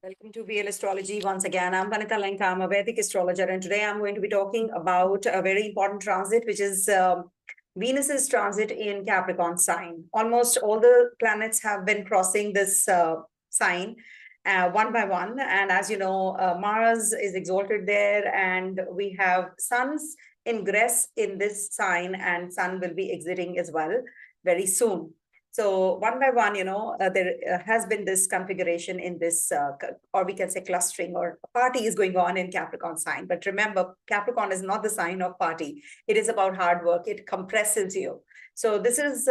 Welcome to VL Astrology once again. I'm Vanita Lanka. I'm a Vedic astrologer, and today I'm going to be talking about a very important transit, which is Venus's transit in Capricorn sign. Almost all the planets have been crossing this sign one by one. And as you know, Mars is exalted there, and we have Sun's ingress in this sign, and Sun will be exiting as well very soon. So one by one, there has been this configuration in this, or we can say clustering or party is going on in Capricorn sign. But remember, Capricorn is not the sign of party. It is about hard work. It compresses you. So this is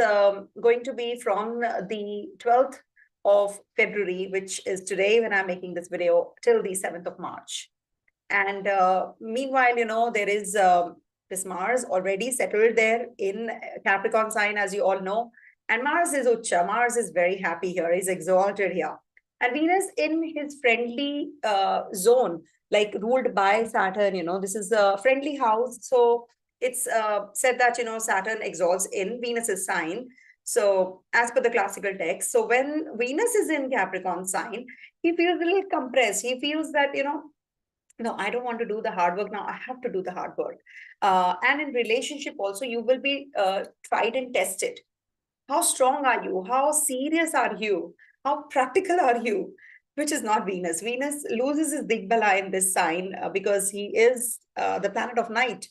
going to be from the 12th of February, which is today when I'm making this video, till the 7th of March. And meanwhile, there is this Mars already settled there in Capricorn sign, as you all know. And Mars is Ucha. Mars is very happy here. He's exalted here. And Venus in his friendly zone, like ruled by Saturn, this is a friendly house. So it's said that, Saturn exalts in Venus's sign. So as per the classical text, so when Venus is in Capricorn sign, he feels a little compressed. He feels that, no, I don't want to do the hard work now. I have to do the hard work. And in relationship also, you will be tried and tested. How strong are you? How serious are you? How practical are you? Which is not Venus. Venus loses his Digbala in this sign because he is the planet of night.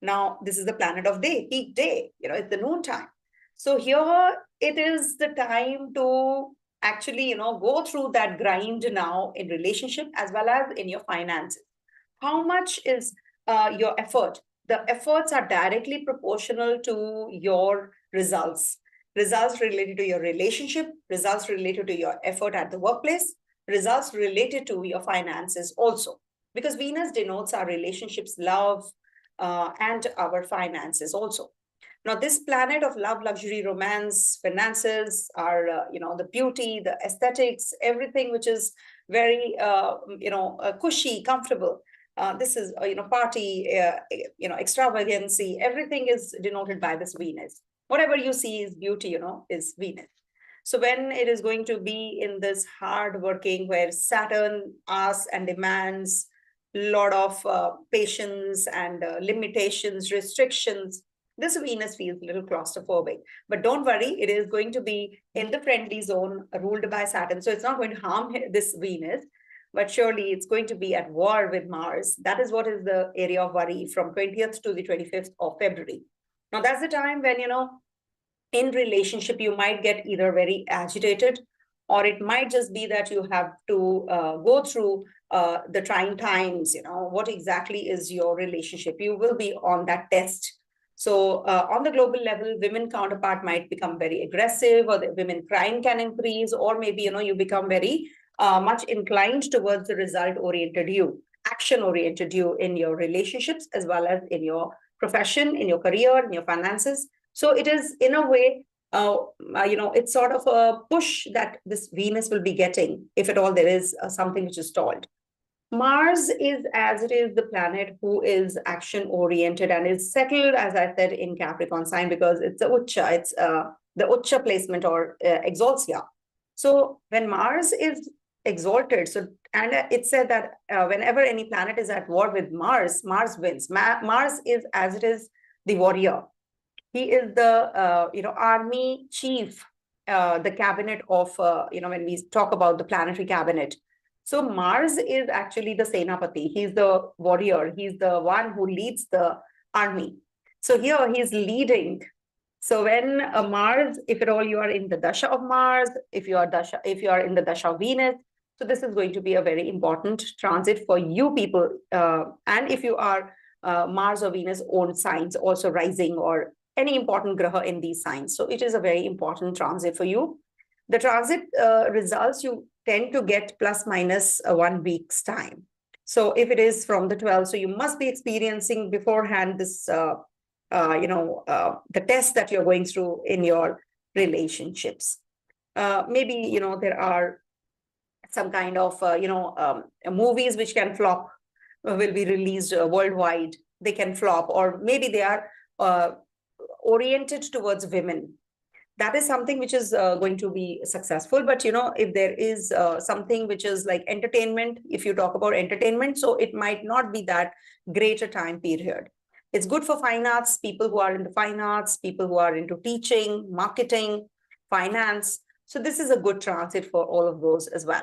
Now, this is the planet of day, peak day. It's the noon time. So here it is the time to actually, go through that grind now in relationship as well as in your finances. How much is your effort? The efforts are directly proportional to your results. Results related to your relationship, results related to your effort at the workplace, results related to your finances also. Because Venus denotes our relationships, love, and our finances also. Now, this planet of love, luxury, romance, finances are, the beauty, the aesthetics, everything which is very, cushy, comfortable. This is, party, extravagancy, everything is denoted by this Venus. Whatever you see is beauty, is Venus. So when it is going to be in this hard working where Saturn asks and demands a lot of patience and limitations, restrictions, this Venus feels a little claustrophobic. But don't worry, it is going to be in the friendly zone ruled by Saturn. So it's not going to harm this Venus, but surely it's going to be at war with Mars. That is what is the area of worry from 20th to the 25th of February. Now, that's the time when, in relationship, you might get either very agitated, or it might just be that you have to go through the trying times. What exactly is your relationship? You will be on that test. So on the global level, women counterpart might become very aggressive, or the women crime can increase, or maybe, you become very much inclined towards the result-oriented you, action-oriented you in your relationships, as well as in your profession, in your career, in your finances. So it is, in a way, it's sort of a push that this Venus will be getting, if at all there is something which is stalled. Mars is, as it is, the planet who is action-oriented and is settled, as I said, in Capricorn sign, because it's a Ucha, it's the Ucha placement or exalts. So when Mars is exalted, and it said that whenever any planet is at war with Mars, Mars wins. Mars is, as it is, the warrior. He is the army chief, the cabinet of when we talk about the planetary cabinet. So Mars is actually the Senapati. He's the warrior. He's the one who leads the army. So here he's leading. So when Mars, if at all you are in the Dasha of Mars, if you are in the Dasha of Venus, so this is going to be a very important transit for you people. And if you are Mars or Venus own signs, also rising or any important graha in these signs. So it is a very important transit for you. The transit results you tend to get plus minus 1 week's time. So if it is from the 12th, so you must be experiencing beforehand this, the test that you're going through in your relationships. Maybe, there are some kind of, movies which can flop, will be released worldwide. They can flop, or maybe they are oriented towards women. that is something which is going to be successful. But, if there is something which is like entertainment, if you talk about entertainment, so it might not be that great a time period. It's good for fine arts, people who are into fine arts, people who are into teaching, marketing, finance. So this is a good transit for all of those as well.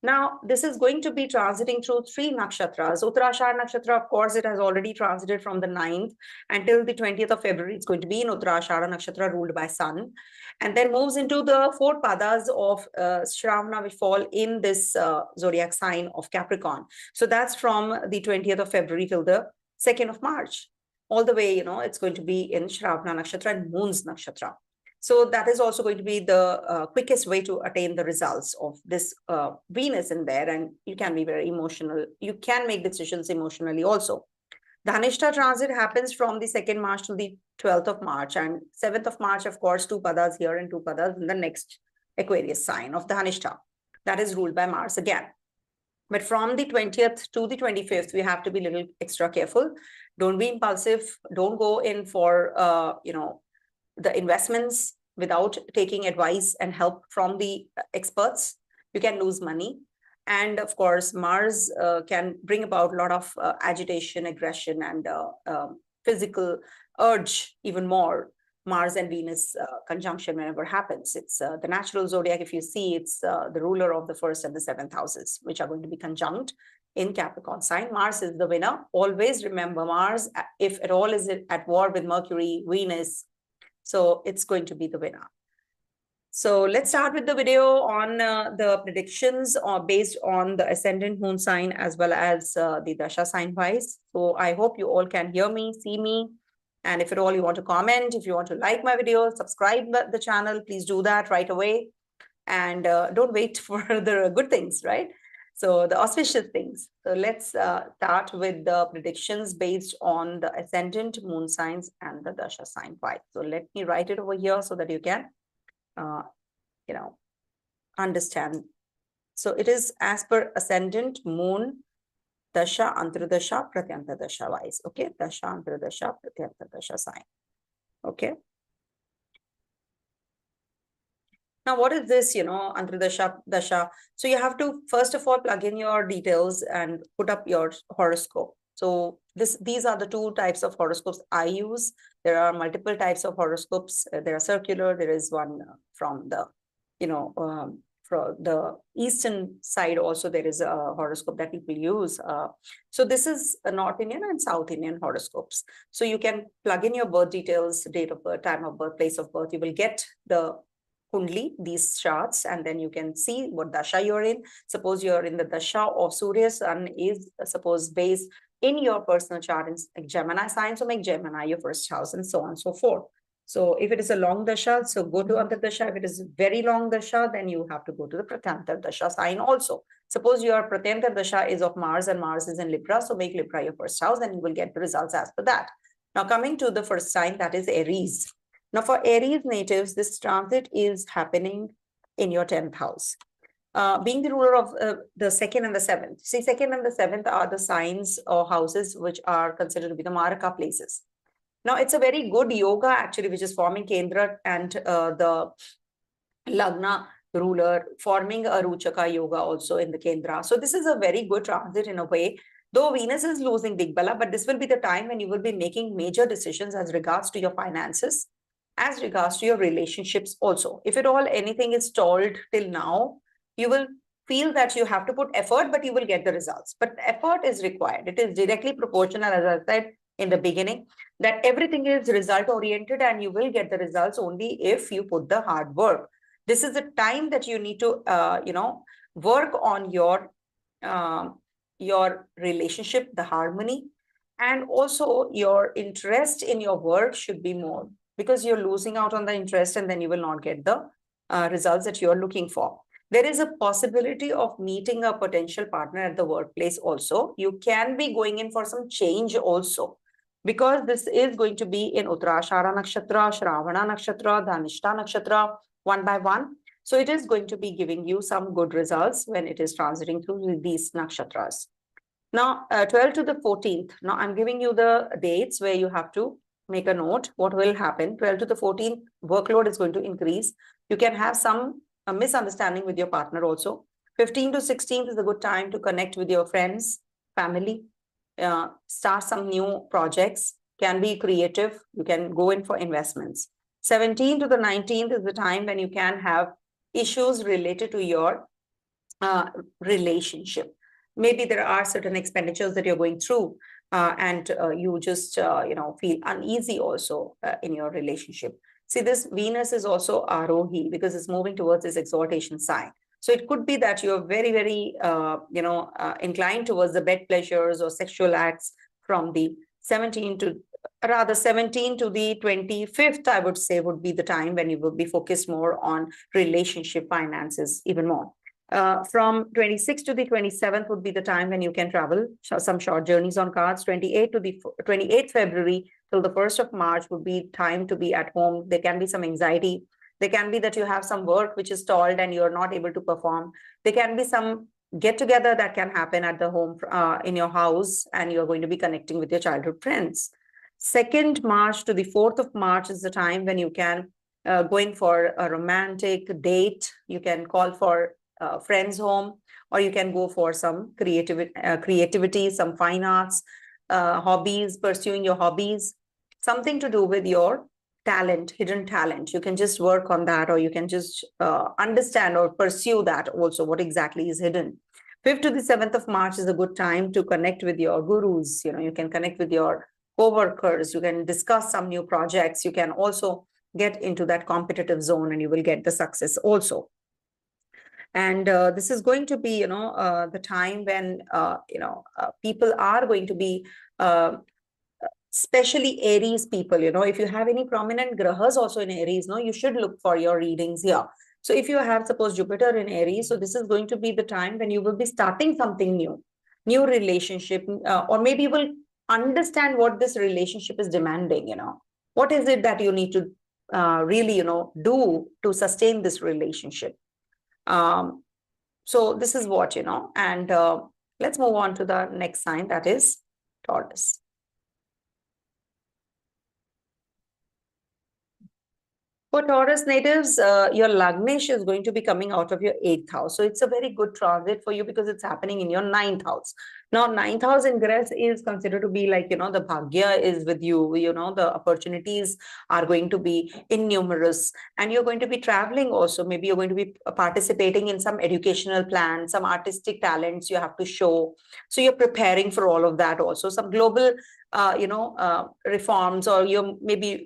Now, this is going to be transiting through 3 nakshatras. Uttarashada nakshatra, of course, it has already transited from the 9th until the 20th of February. It's going to be in Uttarashada nakshatra ruled by Sun, and then moves into the 4 padas of Shravana, which fall in this zodiac sign of Capricorn. So that's from the 20th of February till the 2nd of March. All the way, it's going to be in Shravana nakshatra and Moon's nakshatra. So that is also going to be the quickest way to attain the results of this Venus in there. And you can be very emotional. You can make decisions emotionally also. The Dhanishta transit happens from the 2nd March to the 12th of March. And 7th of March, of course, 2 padas here and 2 padas in the next Aquarius sign of the Dhanishta. That is ruled by Mars again. But from the 20th to the 25th, we have to be a little extra careful. Don't be impulsive. Don't go in for, the investments without taking advice and help from the experts. You can lose money. And of course, Mars can bring about a lot of agitation, aggression, and physical urge even more. Mars and Venus conjunction whenever happens. It's the natural zodiac. If you see, it's the ruler of the 1st and the 7th houses, which are going to be conjunct in Capricorn sign. Mars is the winner. Always remember Mars, if at all, is at war with Mercury, Venus. So it's going to be the winner. So let's start with the video on the predictions based on the ascendant moon sign as well as the Dasha sign Vise. So I hope you all can hear me, see me. And if at all you want to comment, if you want to like my video, subscribe the channel, please do that right away. And don't wait for the good things, right? So the auspicious things. So let's start with the predictions based on the ascendant moon signs and the Dasha sign Vise. So let me write it over here so that you can, understand. So it is as per ascendant moon, Dasha, Antradasha, Pratyantradasha Vise. Okay, Dasha, Antradasha, Pratyantradasha sign. Okay. Now, what is this, Antradasha, Dasha? So you have to, first of all, plug in your details and put up your horoscope. So these are the 2 types of horoscopes I use. There are multiple types of horoscopes. There are circular. There is one from the, from the eastern side also. There is a horoscope that people use. So this is a North Indian and South Indian horoscopes. So you can plug in your birth details, date of birth, time of birth, place of birth. You will get the Kundli, these charts, and then you can see what Dasha you're in. Suppose you're in the Dasha of Surya, Sun is suppose based in your personal chart in like Gemini sign, so make Gemini your first house and so on and so forth. So if it is a long Dasha, so go to Antardasha. If it is very long Dasha, then you have to go to the Pratyantardasha sign also. Suppose your Pratyantardasha is of Mars and Mars is in Libra, so make Libra your first house and you will get the results as per that. Now coming to the first sign, that is Aries. Now, for Aries natives, this transit is happening in your 10th house. Being the ruler of the 2nd and the 7th. See, 2nd and the 7th are the signs or houses which are considered to be the Maraka places. Now, it's a very good yoga, actually, which is forming Kendra and the Lagna ruler, forming a Ruchaka yoga also in the Kendra. So this is a very good transit in a way. Though Venus is losing Digbala, but this will be the time when you will be making major decisions as regards to your finances, as regards to your relationships also. If at all anything is stalled till now, you will feel that you have to put effort, but you will get the results. But effort is required. It is directly proportional, as I said in the beginning, that everything is result oriented and you will get the results only if you put the hard work. This is the time that you need to, work on your relationship, the harmony, and also your interest in your work should be more, because you're losing out on the interest and then you will not get the results that you're looking for. There is a possibility of meeting a potential partner at the workplace also. You can be going in for some change also, because this is going to be in Uttarashara Nakshatra, Shravana Nakshatra, Dhanishta Nakshatra, one by one. So it is going to be giving you some good results when it is transiting through these nakshatras. Now, 12th to the 14th. Now, I'm giving you the dates where you have to make a note. What will happen? 12 to the 14th, workload is going to increase. You can have some misunderstanding with your partner also. 15 to 16th is a good time to connect with your friends, family, start some new projects, can be creative. You can go in for investments. 17th to the 19th is the time when you can have issues related to your relationship. Maybe there are certain expenditures that you're going through and you just, feel uneasy also in your relationship. See, this Venus is also Arohi because it's moving towards this exaltation sign. So it could be that you're very, very, inclined towards the bed pleasures or sexual acts from the 17 to the 25th, I would say, would be the time when you will be focused more on relationship finances even more. From 26th to the 27th would be the time when you can travel, some short journeys on cards. 28th February till the 1st of March would be time to be at home. There can be some anxiety. There can be that you have some work which is stalled and you're not able to perform. There can be some get together that can happen at the home in your house, and you're going to be connecting with your childhood friends. 2nd March to the 4th of March is the time when you can go in for a romantic date. You can call for friends home, or you can go for some creativity, some fine arts, hobbies, pursuing your hobbies, something to do with your talent, hidden talent. You can just work on that, or you can just understand or pursue that also, what exactly is hidden. 5th to the 7th of March is a good time to connect with your gurus. You can connect with your co-workers. You can discuss some new projects. You can also get into that competitive zone and you will get the success also. And this is going to be, the time when, people are going to be, especially Aries people, if you have any prominent grahas also in Aries, you should look for your readings here. So if you have, suppose, Jupiter in Aries, so this is going to be the time when you will be starting something new relationship, or maybe you will understand what this relationship is demanding, what is it that you need to really, do to sustain this relationship. So this is what, and let's move on to the next sign, that is Taurus. For Taurus natives, your Lagnesh is going to be coming out of your 8th house. So it's a very good transit for you because it's happening in your 9th house. Now, 9th house ingress is considered to be like, the Bhagya is with you, the opportunities are going to be innumerous, and you're going to be traveling also. Maybe you're going to be participating in some educational plans, some artistic talents you have to show. So you're preparing for all of that also. Some global, reforms, or you're maybe,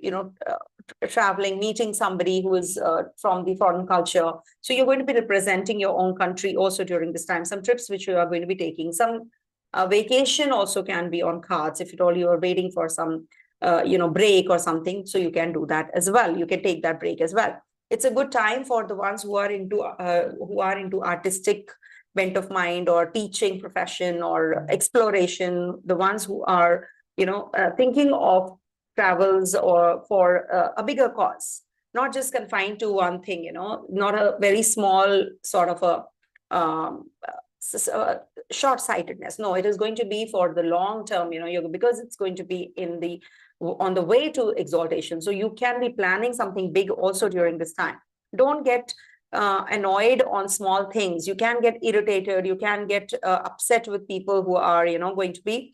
traveling, meeting somebody who is from the foreign culture. So you're going to be representing your own country also during this time. Some trips which you are going to be taking, some vacation also can be on cards if at all you are waiting for some break or something. So you can do that as well. You can take that break as well. It's a good time for the ones who are into artistic bent of mind, or teaching profession, or exploration. The ones who are thinking of travels or for a bigger cause, not just confined to one thing, not a very small sort of a short-sightedness. No, it is going to be for the long term, because it's going to be on the way to exaltation. So you can be planning something big also during this time. Don't get annoyed on small things. You can get irritated. You can get upset with people who are, going to be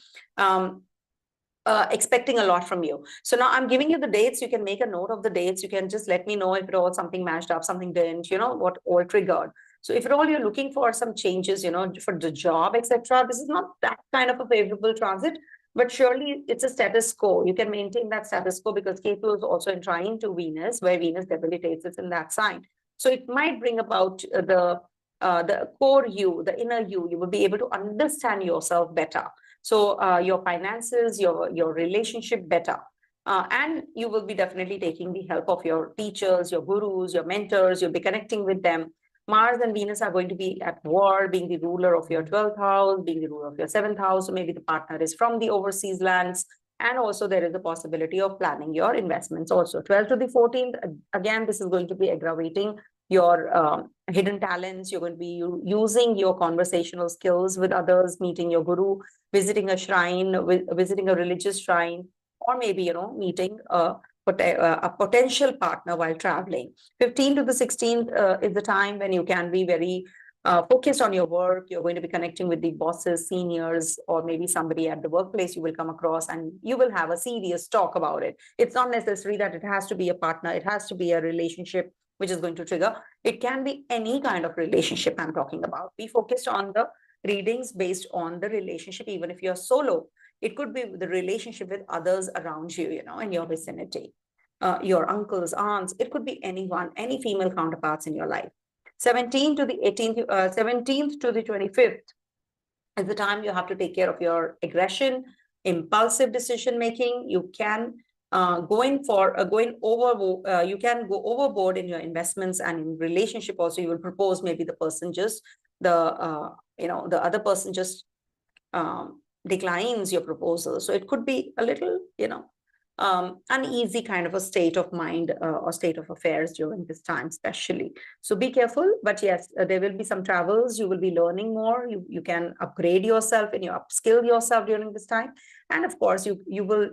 expecting a lot from you. So now I'm giving you the dates. You can make a note of the dates. You can just let me know if at all something matched up, something didn't, what all triggered. So if at all you're looking for some changes, for the job, etc., this is not that kind of a favorable transit, but surely it's a status quo. You can maintain that status quo because Ketu is also in trine to Venus, where Venus debilitates it in that sign. So it might bring about the core you, the inner you. You will be able to understand yourself better. So your finances, your relationship better. And you will be definitely taking the help of your teachers, your gurus, your mentors. You'll be connecting with them. Mars and Venus are going to be at war, being the ruler of your 12th house, being the ruler of your 7th house. So maybe the partner is from the overseas lands. And also there is a possibility of planning your investments also. 12th to the 14th, again, this is going to be aggravating your hidden talents. You're going to be using your conversational skills with others, meeting your guru, visiting a shrine, visiting a religious shrine, or maybe, meeting a potential partner while traveling. 15th to the 16th is the time when you can be very focused on your work. You're going to be connecting with the bosses, seniors, or maybe somebody at the workplace you will come across, and you will have a serious talk about it. It's not necessary that it has to be a partner. It has to be a relationship which is going to trigger. It can be any kind of relationship I'm talking about. Be focused on the readings based on the relationship, even if you're solo. It could be the relationship with others around you, in your vicinity, your uncles, aunts. It could be anyone, any female counterparts in your life. 17th to the 18th, 17th to the 25th is the time you have to take care of your aggression, impulsive decision making. You can you can go overboard in your investments, and in relationship also you will propose. Maybe the person just the other person just declines your proposal. So it could be a little, uneasy kind of a state of mind or state of affairs during this time, especially. So be careful. But yes, there will be some travels. You will be learning more. You can upgrade yourself and you upskill yourself during this time. And of course, you will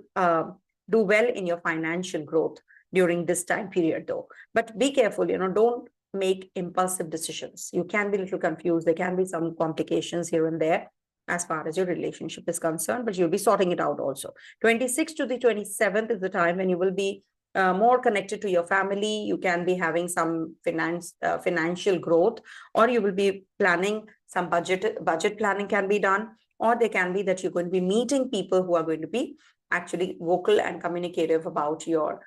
do well in your financial growth during this time period, though. But be careful, don't make impulsive decisions. You can be a little confused. There can be some complications here and there as far as your relationship is concerned, but you'll be sorting it out also. 26th to the 27th is the time when you will be more connected to your family. You can be having some financial growth, or you will be planning some budget planning can be done, or there can be that you're going to be meeting people who are going to be actually vocal and communicative about your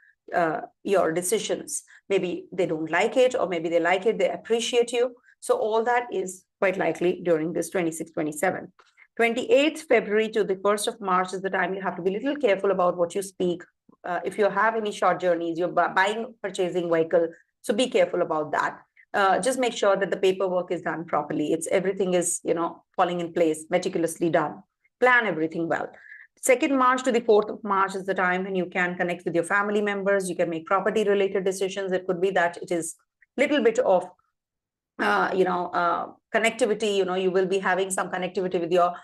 decisions. Maybe they don't like it, or maybe they like it, they appreciate you. So all that is quite likely during this 26, 27. 28th February to the 1st of March is the time you have to be a little careful about what you speak. If you have any short journeys, you're purchasing vehicle, so be careful about that. Just make sure that the paperwork is done properly. Everything is, falling in place, meticulously done. Plan everything well. 2nd March to the 4th of March is the time when you can connect with your family members. You can make property related decisions. It could be that it is little bit of connectivity. You will be having some connectivity with your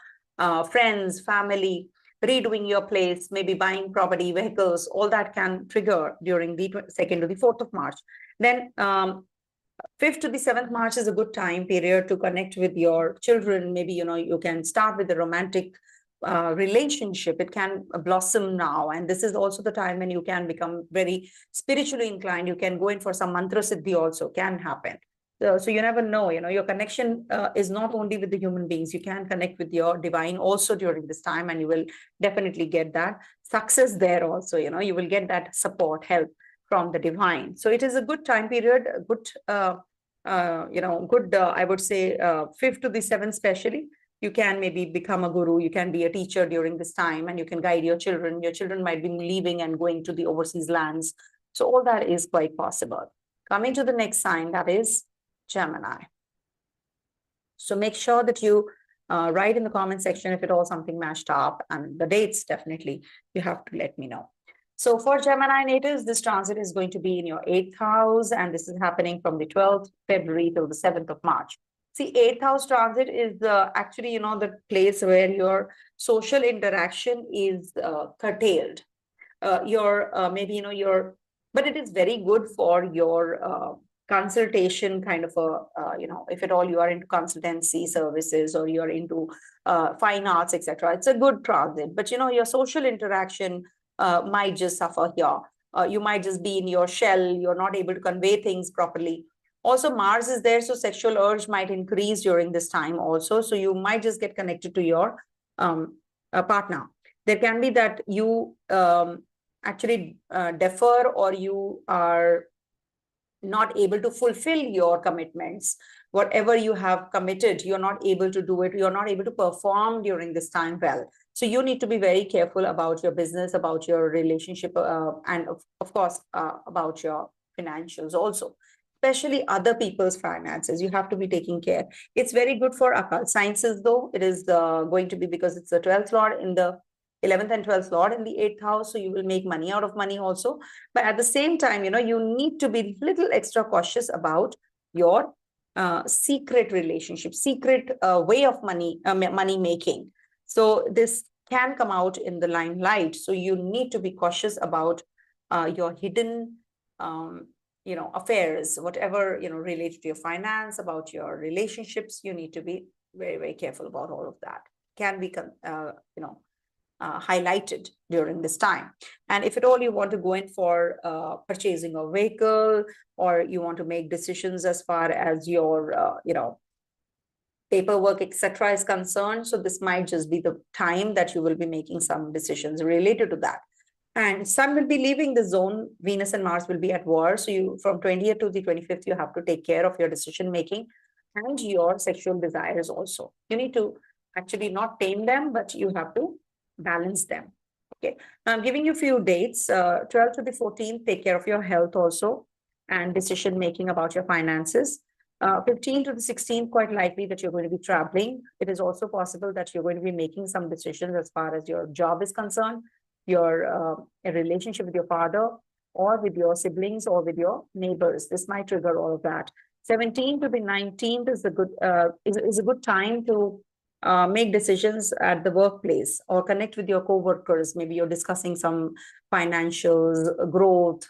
friends, family, redoing your place, maybe buying property, vehicles. All that can trigger during the 2nd to the 4th of March. Then 5th to the 7th March is a good time period to connect with your children. Maybe you can start with a romantic relationship. It can blossom now, and this is also the time when you can become very spiritually inclined. You can go in for some mantra siddhi also, can happen. So you never know, your connection is not only with the human beings. You can connect with your divine also during this time, and you will definitely get that success there also. You will get that support, help from the divine. So it is a good time period, a good, I would say 5th to the 7th especially. You can maybe become a guru. You can be a teacher during this time, and you can guide your children. Your children might be leaving and going to the overseas lands. So all that is quite possible. Coming to the next sign, that is Gemini. So make sure that you write in the comment section if it all something matched up, and the dates definitely you have to let me know. So for Gemini natives, this transit is going to be in your 8th house, and this is happening from the 12th February till the 7th of March. See, 8th house transit is actually, the place where your social interaction is curtailed. But it is very good for your consultation kind of if at all you are into consultancy services, or you're into fine arts, etc. It's a good transit, but your social interaction might just suffer here. You might just be in your shell. You're not able to convey things properly. Also, Mars is there, so sexual urge might increase during this time also. So you might just get connected to your partner. There can be that you actually defer, or you are not able to fulfill your commitments. Whatever you have committed, you're not able to do it. You're not able to perform during this time well. So you need to be very careful about your business, about your relationship, and of course, about your financials also, especially other people's finances. You have to be taking care. It's very good for occult sciences, though. It is going to be, because it's the 12th lord in the 11th and 12th lord in the 8th house, so you will make money out of money also. But at the same time, you need to be a little extra cautious about your secret relationship, secret way of money making. So this can come out in the limelight. So you need to be cautious about your hidden affairs, whatever related to your finance, about your relationships. You need to be very, very careful about all of that. Can be highlighted during this time. And if at all you want to go in for purchasing a vehicle, or you want to make decisions as far as your paperwork, etc., is concerned, so this might just be the time that you will be making some decisions related to that. And Sun will be leaving the zone. Venus and Mars will be at war. So you, from 20th to the 25th, you have to take care of your decision making and your sexual desires also. You need to actually not tame them, but you have to balance them. Okay. Now I'm giving you a few dates. 12th to the 14th, take care of your health also and decision making about your finances. 15th to the 16th, quite likely that you're going to be traveling. It is also possible that you're going to be making some decisions as far as your job is concerned, your relationship with your father, or with your siblings, or with your neighbors. This might trigger all of that. 17th to the 19th is a good time to make decisions at the workplace or connect with your co-workers. Maybe you're discussing some financials, growth,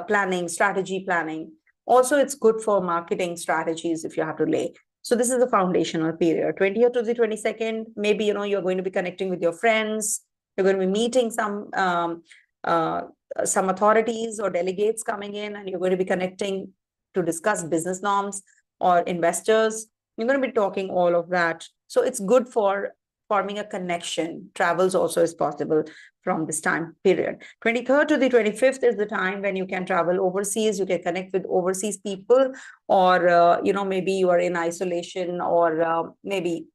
planning, strategy planning. Also, it's good for marketing strategies if you have to lay. So this is the foundational period. 20th to the 22nd, maybe you're going to be connecting with your friends. You're going to be meeting some authorities or delegates coming in, and you're going to be connecting to discuss business norms or investors. You're going to be talking all of that. So it's good for forming a connection. Travels also is possible from this time period. 23rd to the 25th is the time when you can travel overseas. You can connect with overseas people, or maybe you are in isolation, or maybe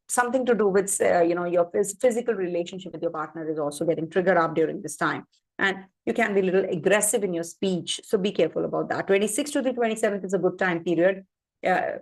something to do with your physical relationship with your partner is also getting triggered up during this time. And you can be a little aggressive in your speech, so be careful about that. 26th to the 27th is a good time period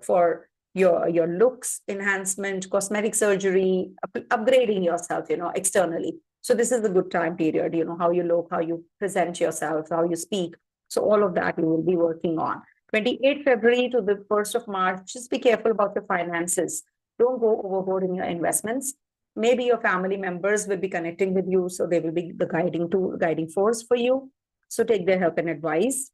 for your looks enhancement, cosmetic surgery, upgrading yourself, externally. So this is a good time period, how you look, how you present yourself, how you speak. So all of that you will be working on. 28th February to the 1st of March, just be careful about your finances. Don't go overboard in your investments. Maybe your family members will be connecting with you, so they will be the guiding force for you. So take their help and advice.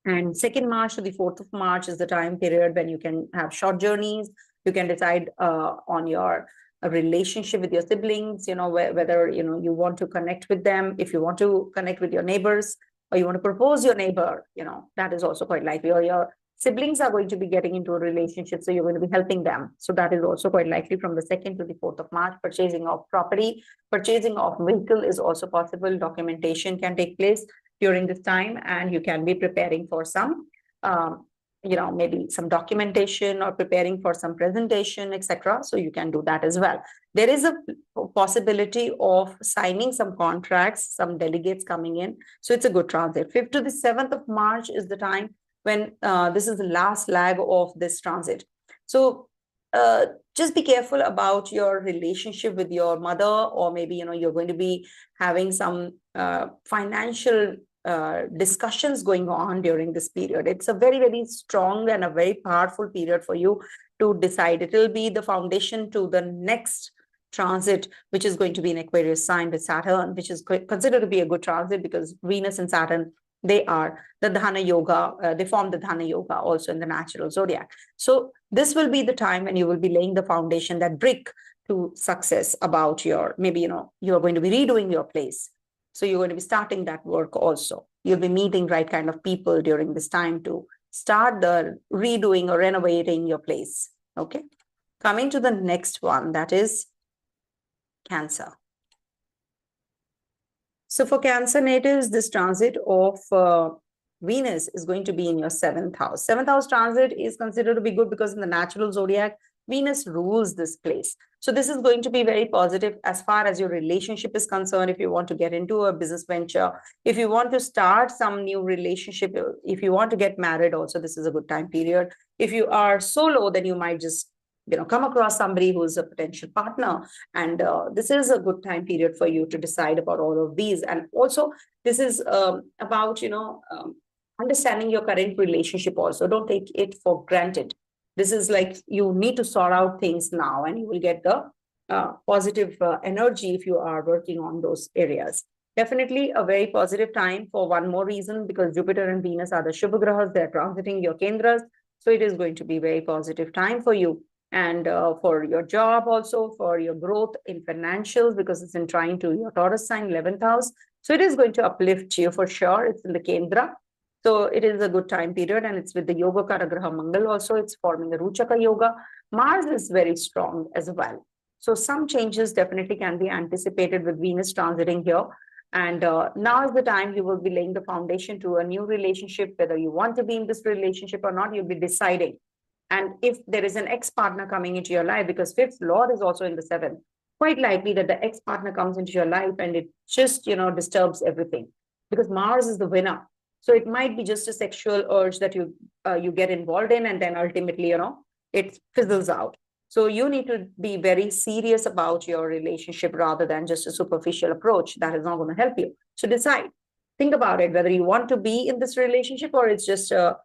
And 2nd March to the 4th of March is the time period when you can have short journeys. You can decide on your relationship with your siblings, whether, you want to connect with them, if you want to connect with your neighbors, or you want to propose your neighbor, that is also quite likely. Or your siblings are going to be getting into a relationship, so you're going to be helping them. So that is also quite likely from the 2nd to the 4th of March. Purchasing of property, purchasing of vehicle is also possible. Documentation can take place during this time, and you can be preparing for some, maybe some documentation, or preparing for some presentation, etc. So you can do that as well. There is a possibility of signing some contracts, some delegates coming in. So it's a good transit. 5th to the 7th of March is the time when this is the last lag of this transit. So just be careful about your relationship with your mother, or maybe, you're going to be having some financial discussions going on during this period. It's a very, very strong and a very powerful period for you to decide. It will be the foundation to the next transit, which is going to be an Aquarius sign with Saturn, which is considered to be a good transit because Venus and Saturn, they are the Dharana Yoga, they form the Dharana Yoga also in the natural zodiac. So this will be the time when you will be laying the foundation, that brick to success about your, maybe, you're going to be redoing your place. So you're going to be starting that work also. You'll be meeting right kind of people during this time to start the redoing or renovating your place. Okay. Coming to the next one, that is Cancer. So for Cancer natives, this transit of Venus is going to be in your 7th house. 7th house transit is considered to be good because in the natural zodiac, Venus rules this place. So this is going to be very positive as far as your relationship is concerned. If you want to get into a business venture, if you want to start some new relationship, if you want to get married also, this is a good time period. If you are solo, then you might just come across somebody who's a potential partner. And this is a good time period for you to decide about all of these. And also, this is about, understanding your current relationship also. Don't take it for granted. This is like you need to sort out things now, and you will get the positive energy if you are working on those areas. Definitely a very positive time for one more reason, because Jupiter and Venus are the Shubha Grahas, they're transiting your Kendras. So it is going to be very positive time for you. And for your job also, for your growth in financials, because it's in trine to your Taurus sign, 11th house. So it is going to uplift you for sure. It's in the Kendra. So it is a good time period, and it's with the Yoga Karagraha Mangal also. It's forming a Ruchaka Yoga. Mars is very strong as well. So some changes definitely can be anticipated with Venus transiting here. And now is the time you will be laying the foundation to a new relationship, whether you want to be in this relationship or not, you'll be deciding. And if there is an ex-partner coming into your life, because fifth Lord is also in the seventh, quite likely that the ex-partner comes into your life and it just, disturbs everything, because Mars is the winner. So it might be just a sexual urge that you get involved in, and then ultimately, it fizzles out. So you need to be very serious about your relationship rather than just a superficial approach. That is not going to help you. So decide, think about it, whether you want to be in this relationship or it's just a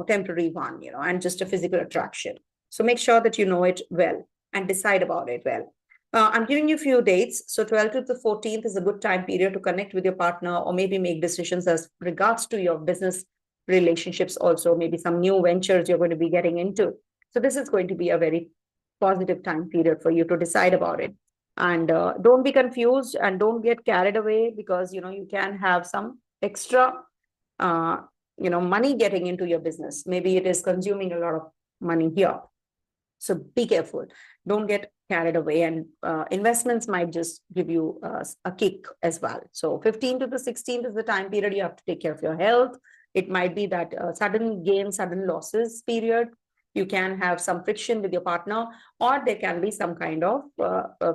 temporary one, and just a physical attraction. So make sure that you know it well and decide about it well. I'm giving you a few dates. So 12th to the 14th is a good time period to connect with your partner, or maybe make decisions as regards to your business relationships also, maybe some new ventures you're going to be getting into. So this is going to be a very positive time period for you to decide about it. And don't be confused and don't get carried away, because, you can have some extra, money getting into your business. Maybe it is consuming a lot of money here. So be careful. Don't get carried away, and investments might just give you a kick as well. So 15th to the 16th is the time period you have to take care of your health. It might be that sudden gain, sudden losses period. You can have some friction with your partner, or there can be some kind of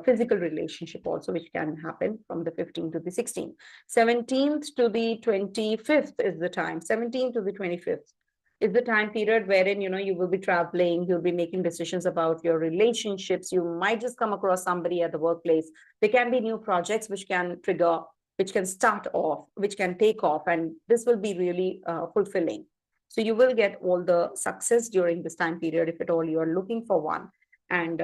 physical relationship also, which can happen from the 15th to the 16th. 17th to the 25th is the time. 17th to the 25th is the time period wherein, you will be traveling, you'll be making decisions about your relationships. You might just come across somebody at the workplace. There can be new projects which can trigger, which can start off, which can take off, and this will be really fulfilling. So you will get all the success during this time period if at all you are looking for one. And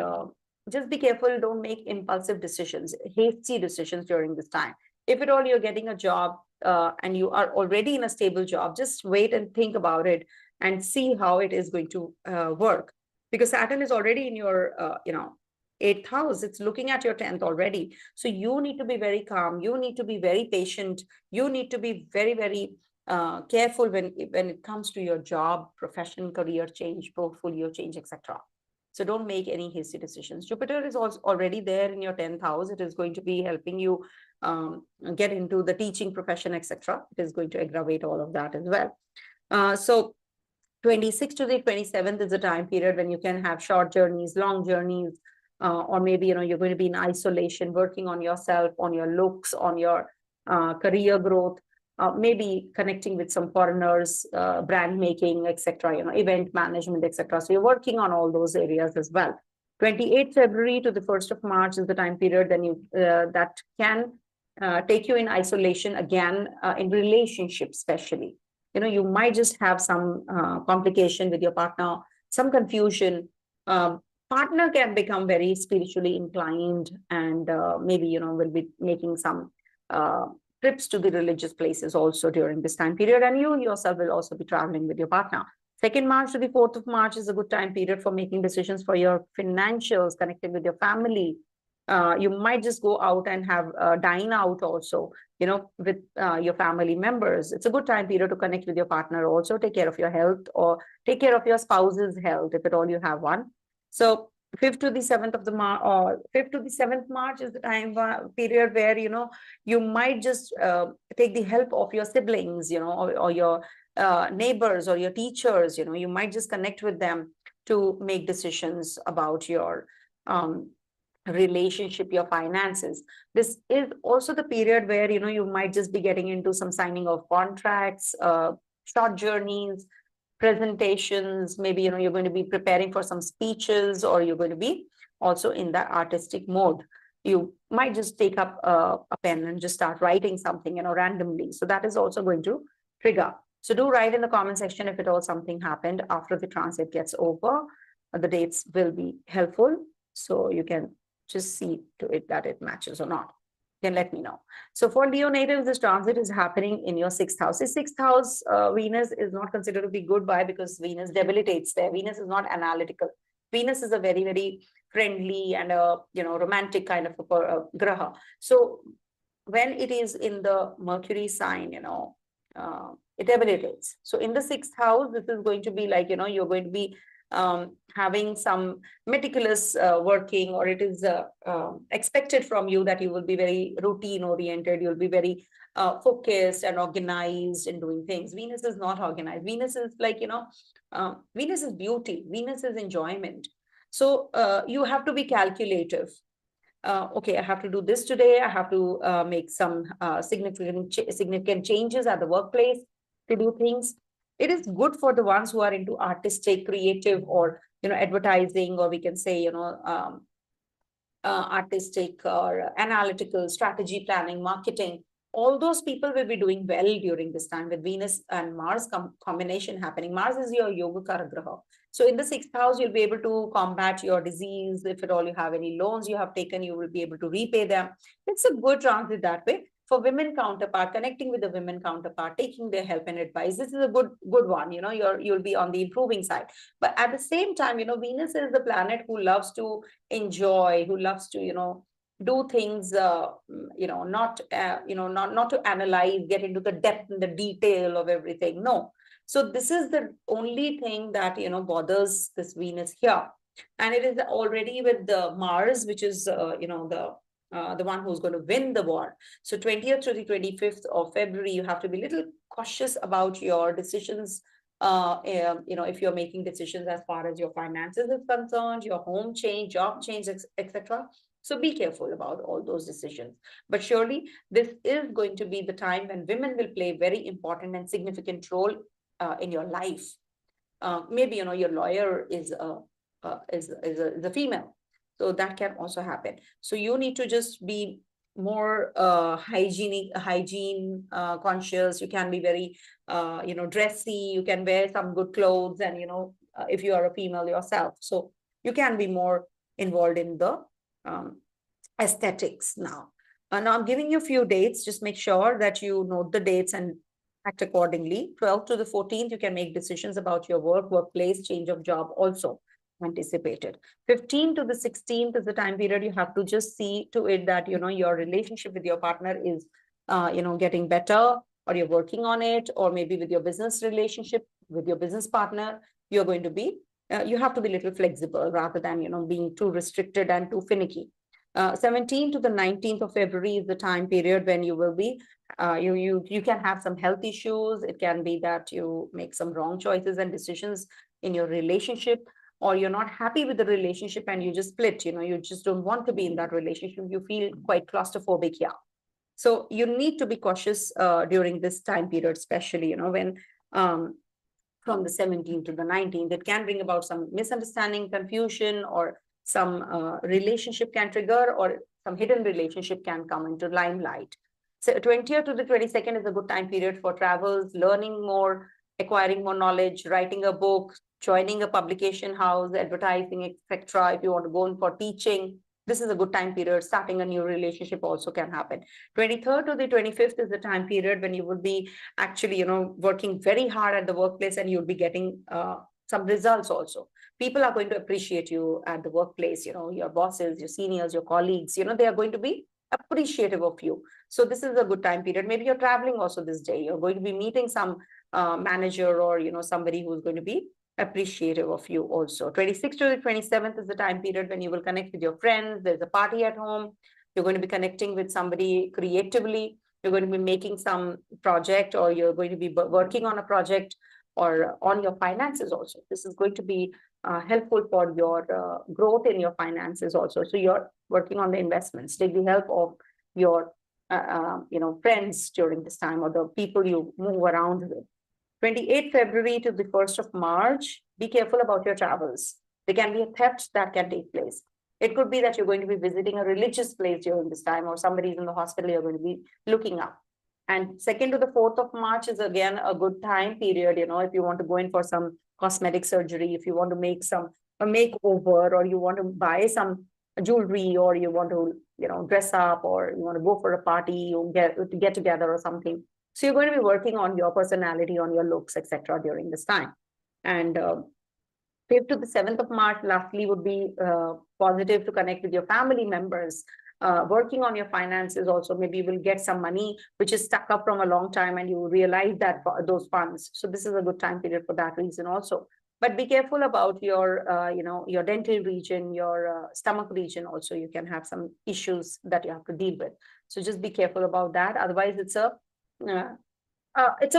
just be careful, don't make impulsive decisions, hasty decisions during this time. If at all you're getting a job and you are already in a stable job, just wait and think about it and see how it is going to work. Because Saturn is already in your, 8th house. It's looking at your 10th already. So you need to be very calm. You need to be very patient. You need to be very, very careful when it comes to your job, profession, career change, portfolio change, etc. So don't make any hasty decisions. Jupiter is also already there in your 10th house. It is going to be helping you get into the teaching profession, etc. It is going to aggravate all of that as well. So 26th to the 27th is a time period when you can have short journeys, long journeys, or maybe, you're going to be in isolation, working on yourself, on your looks, on your career growth, maybe connecting with some foreigners, brand making, etc., event management, etc. So you're working on all those areas as well. 28th February to the 1st of March is the time period then that can take you in isolation again, in relationships especially. You might just have some complication with your partner, some confusion. Partner can become very spiritually inclined, and maybe, will be making some trips to the religious places also during this time period. And you yourself will also be traveling with your partner. 2nd March to the 4th of March is a good time period for making decisions for your financials, connecting with your family. You might just go out and have dine out also, with your family members. It's a good time period to connect with your partner also, take care of your health, or take care of your spouse's health if at all you have one. So 5th to the 7th of the March, or 5th to the 7th March is the time period where, you might just take the help of your siblings, or your neighbors or your teachers. You might just connect with them to make decisions about your relationship, your finances. This is also the period where, you might just be getting into some signing of contracts, short journeys, presentations. Maybe, you're going to be preparing for some speeches, or you're going to be also in that artistic mode. You might just take up a pen and just start writing something, randomly. So that is also going to trigger. So do write in the comment section if at all something happened after the transit gets over. The dates will be helpful, so you can just see to it that it matches or not. Then let me know. So for Leo natives, this transit is happening in your sixth house. The sixth house, Venus is not considered to be good. Why? Because Venus debilitates there. Venus is not analytical. Venus is a very, very friendly and romantic kind of a graha. So when it is in the Mercury sign, it debilitates. So in the sixth house, this is going to be like, you're going to be having some meticulous working, or it is expected from you that you will be very routine oriented. You'll be very focused and organized in doing things. Venus is not organized. Venus is like, Venus is beauty. Venus is enjoyment. So you have to be calculative. Okay, I have to do this today. I have to make some significant changes at the workplace to do things. It is good for the ones who are into artistic, creative, or advertising, or we can say artistic or analytical, strategy planning, marketing. All those people will be doing well during this time with Venus and Mars combination happening. Mars is your yoga karagraha. So in the sixth house, you'll be able to combat your disease. If at all you have any loans you have taken, you will be able to repay them. It's a good transit that way. For women counterpart, connecting with the women counterpart, taking their help and advice. This is a good one. You'll be on the improving side. But at the same time, Venus is the planet who loves to enjoy, who loves to, do things, not to analyze, get into the depth and the detail of everything. No. So this is the only thing that, bothers this Venus here. And it is already with the Mars, which is, the one who's going to win the war. So 20th to the 25th of February, you have to be a little cautious about your decisions. If you're making decisions as far as your finances is concerned, your home change, job change, etc. So be careful about all those decisions. But surely this is going to be the time when women will play a very important and significant role in your life. Maybe, your lawyer is a female. So that can also happen. So you need to just be more hygiene conscious. You can be very, dressy. You can wear some good clothes, and, if you are a female yourself. So you can be more involved in the aesthetics now. Now I'm giving you a few dates. Just make sure that you note the dates and act accordingly. 12th to the 14th, you can make decisions about your workplace, change of job also anticipated. 15th to the 16th is the time period you have to just see to it that, your relationship with your partner is, getting better, or you're working on it, or maybe with your business relationship, with your business partner, you're going to be, you have to be a little flexible rather than, being too restricted and too finicky. 17th to the 19th of February is the time period when you will be, you can have some health issues. It can be that you make some wrong choices and decisions in your relationship, or you're not happy with the relationship and you just split, you just don't want to be in that relationship. You feel quite claustrophobic here. So you need to be cautious during this time period, especially, when from the 17th to the 19th, it can bring about some misunderstanding, confusion, or some relationship can trigger, or some hidden relationship can come into limelight. So 20th to the 22nd is a good time period for travels, learning more, acquiring more knowledge, writing a book, joining a publication house, advertising, etc. If you want to go in for teaching, this is a good time period. Starting a new relationship also can happen. 23rd to the 25th is the time period when you will be actually, working very hard at the workplace, and you'll be getting some results also. People are going to appreciate you at the workplace, your bosses, your seniors, your colleagues, they are going to be appreciative of you. So this is a good time period. Maybe you're traveling also this day. You're going to be meeting some manager, or, somebody who's going to be appreciative of you also. 26th to the 27th is the time period when you will connect with your friends. There's a party at home. You're going to be connecting with somebody creatively. You're going to be making some project, or you're going to be working on a project, or on your finances also. This is going to be helpful for your growth in your finances also. So you're working on the investments. Take the help of your friends during this time, or the people you move around with. 28th February to the 1st of March, be careful about your travels. There can be a theft that can take place. It could be that you're going to be visiting a religious place during this time, or somebody's in the hospital you're going to be looking up. And 2nd to the 4th of March is again a good time period, if you want to go in for some cosmetic surgery, if you want to make a makeover, or you want to buy some jewelry, or you want to, dress up, or you want to go for a party, or get together or something. So you're going to be working on your personality, on your looks, etc. during this time. And 5th to the 7th of March, lastly, would be positive to connect with your family members. Working on your finances also, maybe you will get some money which is stuck up from a long time, and you realize that those funds. So this is a good time period for that reason also. But be careful about your, your dental region, your stomach region also. You can have some issues that you have to deal with. So just be careful about that. Otherwise, it's a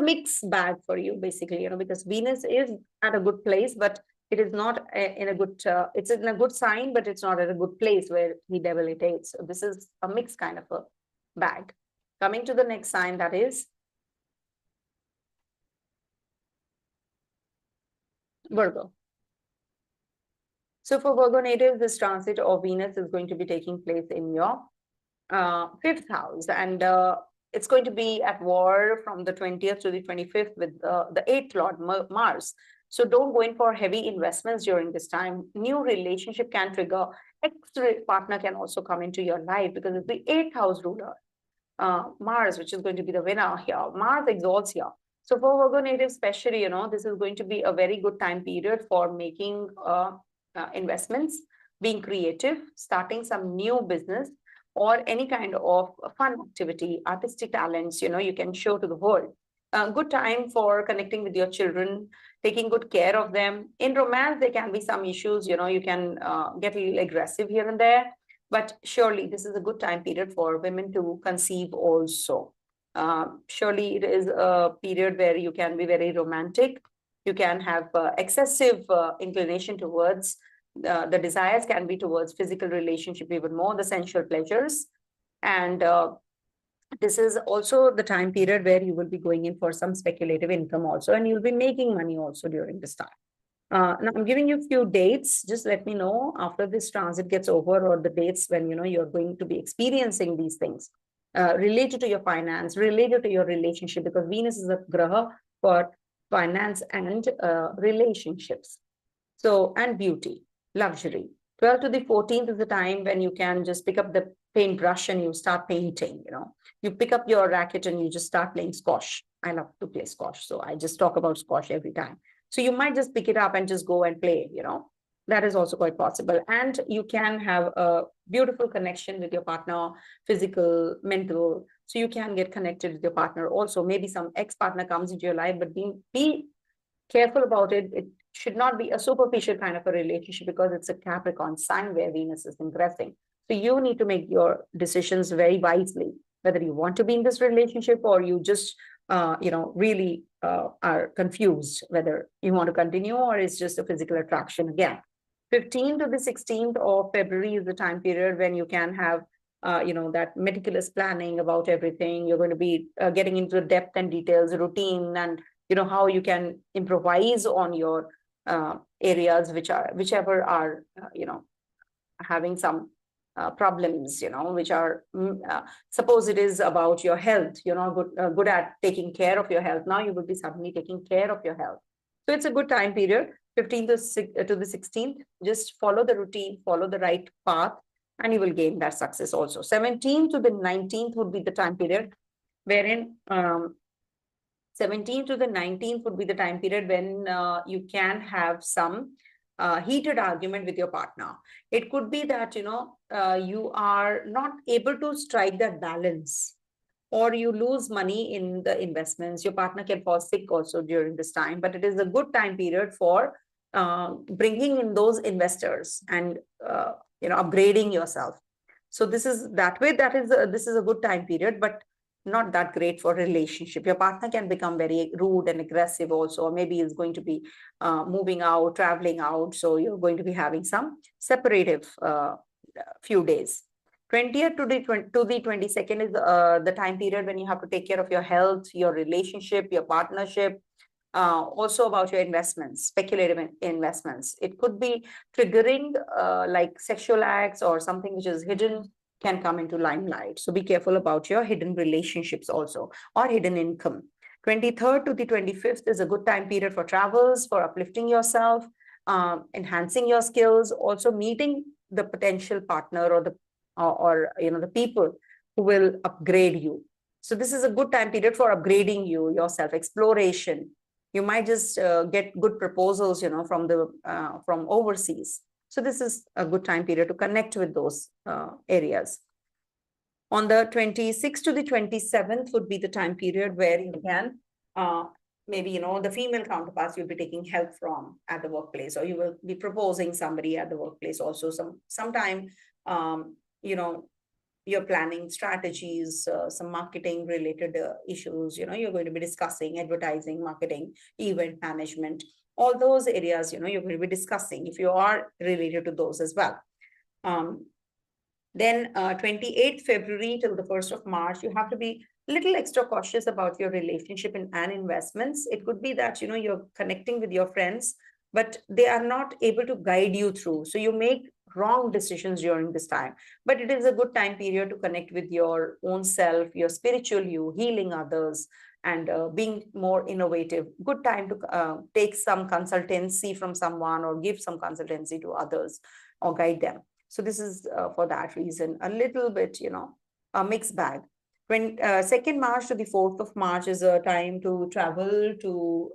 mixed bag for you, basically, because Venus is at a good place, but it is not in a good, it's in a good sign, but it's not at a good place where he debilitates. So this is a mixed kind of a bag. Coming to the next sign, that is Virgo. So for Virgo natives, this transit of Venus is going to be taking place in your 5th house, and it's going to be at war from the 20th to the 25th with the 8th Lord Mars. So don't go in for heavy investments during this time. New relationship can trigger. Ex-partner can also come into your life because it's the 8th house ruler, Mars, which is going to be the winner here. Mars exalts here. So for Virgo natives, especially, this is going to be a very good time period for making investments, being creative, starting some new business, or any kind of fun activity, artistic talents, you can show to the world. Good time for connecting with your children, taking good care of them. In romance, there can be some issues, you can get a little aggressive here and there, but surely this is a good time period for women to conceive also. Surely it is a period where you can be very romantic. You can have excessive inclination towards the desires can be towards physical relationship even more, the sensual pleasures. And this is also the time period where you will be going in for some speculative income also, and you'll be making money also during this time. Now I'm giving you a few dates. Just let me know after this transit gets over, or the dates when you're going to be experiencing these things related to your finance, related to your relationship, because Venus is a graha for finance and relationships. So, and beauty, luxury. 12th to the 14th is the time when you can just pick up the paintbrush and you start painting. You pick up your racket and you just start playing squash. I love to play squash, so I just talk about squash every time. So you might just pick it up and just go and play, that is also quite possible. And you can have a beautiful connection with your partner, physical, mental. So you can get connected with your partner also. Maybe some ex-partner comes into your life, but be careful about it. It should not be a superficial kind of a relationship, because it's a Capricorn sign where Venus is ingressing. So you need to make your decisions very wisely, whether you want to be in this relationship or you just, really are confused whether you want to continue or it's just a physical attraction again. 15th to the 16th of February is the time period when you can have, that meticulous planning about everything. You're going to be getting into the depth and details, routine, and how you can improvise on your areas whichever are having some problems, which are suppose it is about your health, good at taking care of your health. Now you will be suddenly taking care of your health. So it's a good time period, 15th to the 16th. Just follow the routine, follow the right path, and you will gain that success also. 17th to the 19th would be the time period wherein 17th to the 19th would be the time period when you can have some heated argument with your partner. It could be that, you are not able to strike that balance, or you lose money in the investments. Your partner can fall sick also during this time, but it is a good time period for bringing in those investors and, upgrading yourself. So this is that way, this is a good time period, but not that great for relationship. Your partner can become very rude and aggressive also, or maybe is going to be moving out, traveling out. So you're going to be having some separative few days. 20th to the 22nd is the time period when you have to take care of your health, your relationship, your partnership, also about your investments, speculative investments. It could be triggering like sexual acts or something which is hidden can come into limelight. So be careful about your hidden relationships also, or hidden income. 23rd to the 25th is a good time period for travels, for uplifting yourself, enhancing your skills, also meeting the potential partner or the people who will upgrade you. So this is a good time period for upgrading yourself, exploration. You might just get good proposals, from overseas. So this is a good time period to connect with those areas. On the 26th to the 27th would be the time period where you can maybe, the female counterparts you'll be taking help from at the workplace, or you will be proposing somebody at the workplace also. Sometime, you're planning strategies, some marketing related issues, you're going to be discussing advertising, marketing, event management, all those areas, you're going to be discussing if you are related to those as well. Then 28th February till the 1st of March, you have to be a little extra cautious about your relationship and investments. It could be that, you're connecting with your friends, but they are not able to guide you through. So you make wrong decisions during this time. But it is a good time period to connect with your own self, your spiritual you, healing others, and being more innovative. Good time to take some consultancy from someone or give some consultancy to others or guide them. So this is for that reason, a little bit, a mixed bag. When 2nd March to the 4th of March is a time to travel, to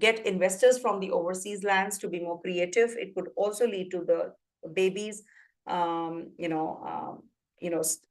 get investors from the overseas lands, to be more creative. It could also lead to the babies,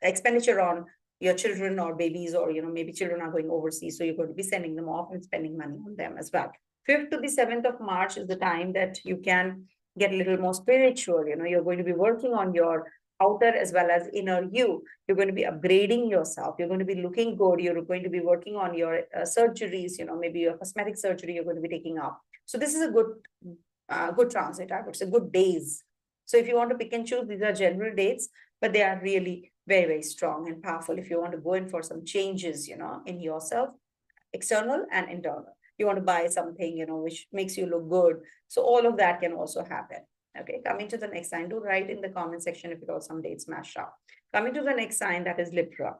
expenditure on your children or babies, or, maybe children are going overseas. So you're going to be sending them off and spending money on them as well. 5th to the 7th of March is the time that you can get a little more spiritual. You're going to be working on your outer as well as inner you. You're going to be upgrading yourself. You're going to be looking good. You're going to be working on your surgeries, maybe your cosmetic surgery you're going to be taking up. So this is a good transit, I would say, good days. So if you want to pick and choose, these are general dates, but they are really very, very strong and powerful if you want to go in for some changes, in yourself, external and internal. You want to buy something, which makes you look good. So all of that can also happen. Okay, coming to the next sign, do write in the comment section if it all some dates match up. Coming to the next sign, that is Libra.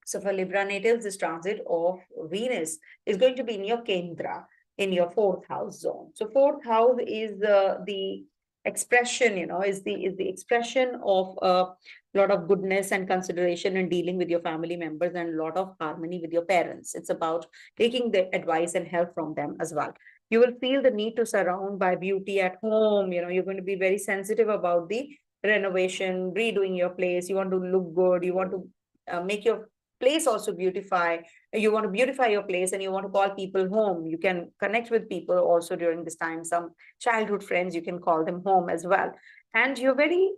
So for Libra natives, this transit of Venus is going to be in your Kendra, in your 4th house zone. So 4th house is the expression, is the expression of a lot of goodness and consideration and dealing with your family members, and a lot of harmony with your parents. It's about taking the advice and help from them as well. You will feel the need to surround by beauty at home. You're going to be very sensitive about the renovation, redoing your place. You want to look good. You want to make your place also beautify. You want to beautify your place, and you want to call people home. You can connect with people also during this time. Some childhood friends, you can call them home as well. And you're very,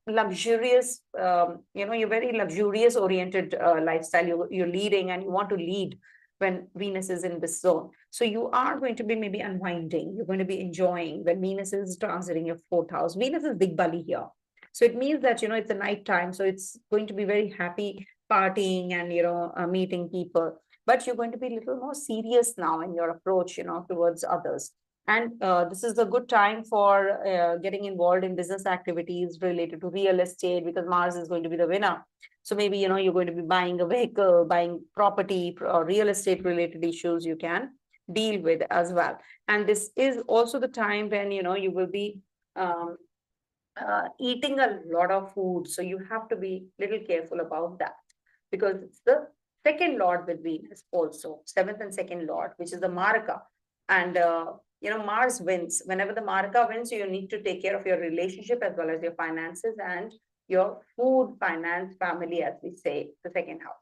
luxurious, you're very luxurious oriented lifestyle you're leading, and you want to lead when Venus is in this zone. So you are going to be maybe unwinding. You're going to be enjoying when Venus is transiting your 4th house. Venus is big bully here. So it means that, it's a night time. So it's going to be very happy partying and, meeting people. But you're going to be a little more serious now in your approach, towards others. And this is a good time for getting involved in business activities related to real estate, because Mars is going to be the winner. So maybe, you're going to be buying a vehicle, buying property, or real estate related issues you can deal with as well. And this is also the time when, you will be eating a lot of food. So you have to be a little careful about that, because it's the 2nd Lord with Venus also, 7th and 2nd Lord, which is the Maraka. And, Mars wins. Whenever the Maraka wins, you need to take care of your relationship as well as your finances and your food, finance, family, as we say, the 2nd house.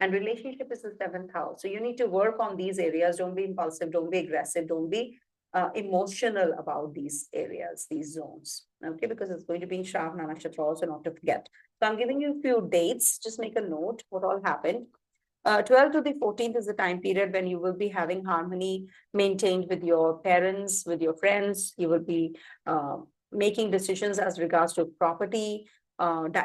And relationship is the 7th house. So you need to work on these areas. Don't be impulsive. Don't be aggressive. Don't be emotional about these areas, these zones. Okay, because it's going to be in Shravana Nakshatra also, not to forget. So I'm giving you a few dates. Just make a note what all happened. 12th to the 14th is the time period when you will be having harmony maintained with your parents, with your friends. You will be making decisions as regards to property,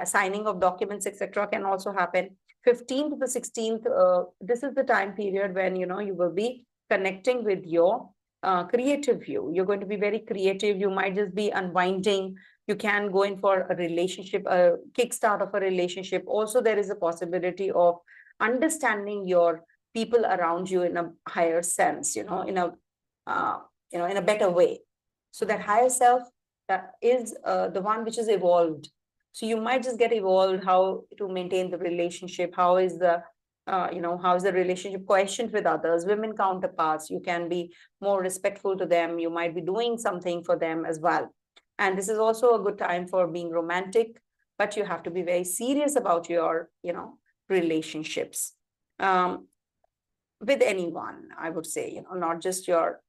signing of documents, etc. can also happen. 15th to the 16th, this is the time period when, you will be connecting with your creative view. You're going to be very creative. You might just be unwinding. You can go in for a relationship, a kickstart of a relationship. Also, there is a possibility of understanding your people around you in a higher sense, in a better way. So that higher self is the one which is evolved. So you might just get evolved how to maintain the relationship, how is the how is the relationship quotient with others, women counterparts. You can be more respectful to them. You might be doing something for them as well. And this is also a good time for being romantic, but you have to be very serious about your, relationships. With anyone, I would say, not just your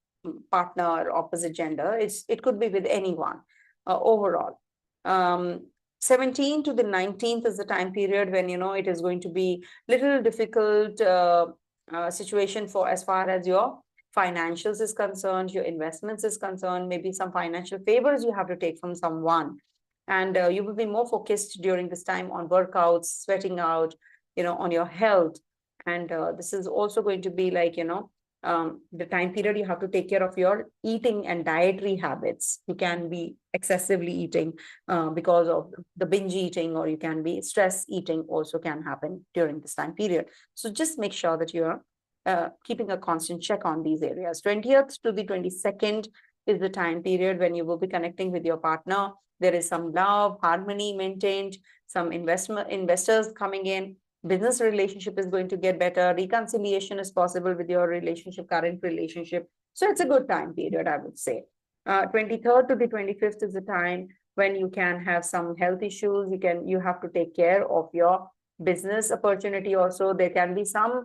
partner, opposite gender. It could be with anyone overall. 17 to the 19th is the time period when, it is going to be little difficult situation for as far as your financials is concerned, your investments is concerned, maybe some financial favors you have to take from someone. And you will be more focused during this time on workouts, sweating out, on your health. And this is also going to be like, the time period you have to take care of your eating and dietary habits. You can be excessively eating because of the binge eating, or you can be stress eating also can happen during this time period. So just make sure that you're keeping a constant check on these areas. 20th to the 22nd is the time period when you will be connecting with your partner. There is some love, harmony maintained, some investors coming in. Business relationship is going to get better. Reconciliation is possible with your current relationship. So it's a good time period, I would say. 23rd to the 25th is the time when you can have some health issues. You have to take care of your business opportunity also. There can be some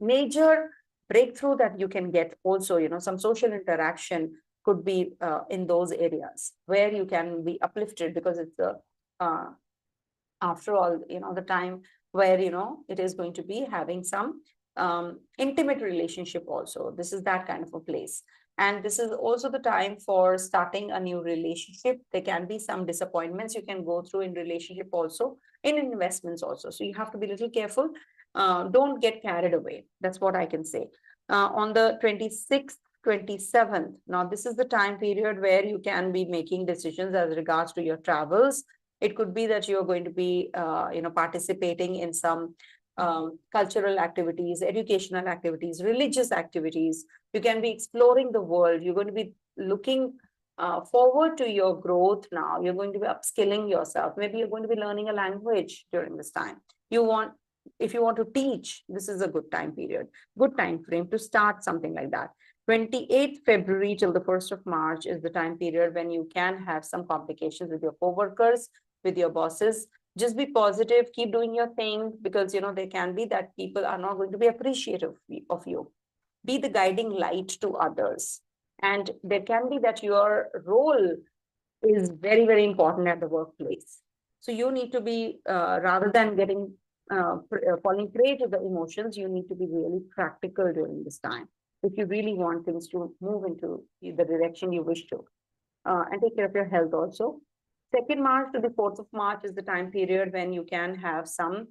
major breakthrough that you can get also, some social interaction could be in those areas where you can be uplifted, because it's a after all, the time where, it is going to be having some intimate relationship also. This is that kind of a place. And this is also the time for starting a new relationship. There can be some disappointments you can go through in relationship also, in investments also. So you have to be a little careful. Don't get carried away. That's what I can say. On the 26th, 27th, now this is the time period where you can be making decisions as regards to your travels. It could be that you're going to be, participating in some cultural activities, educational activities, religious activities. You can be exploring the world. You're going to be looking forward to your growth now. You're going to be upskilling yourself. Maybe you're going to be learning a language during this time. If you want to teach, this is a good time period, good time frame to start something like that. 28th February till the 1st of March is the time period when you can have some complications with your co-workers, with your bosses. Just be positive, keep doing your thing, because there can be that people are not going to be appreciative of you. Be the guiding light to others. And there can be that your role is very, very important at the workplace. So you need to be, rather than getting falling prey to the emotions, you need to be really practical during this time, if you really want things to move into the direction you wish to. And take care of your health also. 2nd March to the 4th of March is the time period when you can have some,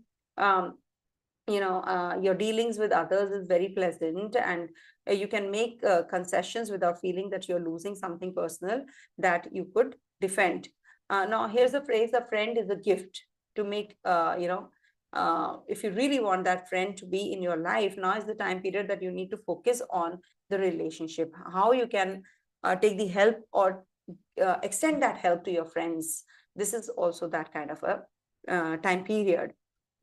your dealings with others is very pleasant, and you can make concessions without feeling that you're losing something personal that you could defend. Now, here's a phrase: a friend is a gift. To make, if you really want that friend to be in your life, now is the time period that you need to focus on the relationship, how you can take the help or extend that help to your friends. This is also that kind of a time period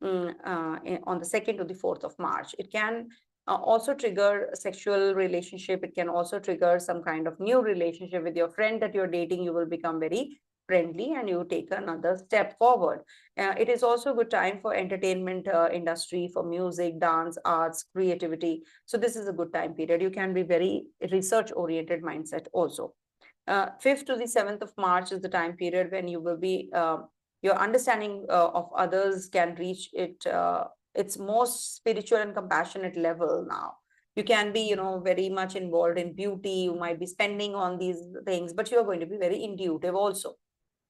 on the 2nd to the 4th of March. It can also trigger a sexual relationship. It can also trigger some kind of new relationship with your friend that you're dating. You will become very friendly and you take another step forward. It is also a good time for entertainment industry, for music, dance, arts, creativity. So this is a good time period. You can be very research-oriented mindset also. 5th to the 7th of March is the time period when you will be, your understanding of others can reach its most spiritual and compassionate level now. You can be, very much involved in beauty. You might be spending on these things, but you're going to be very intuitive also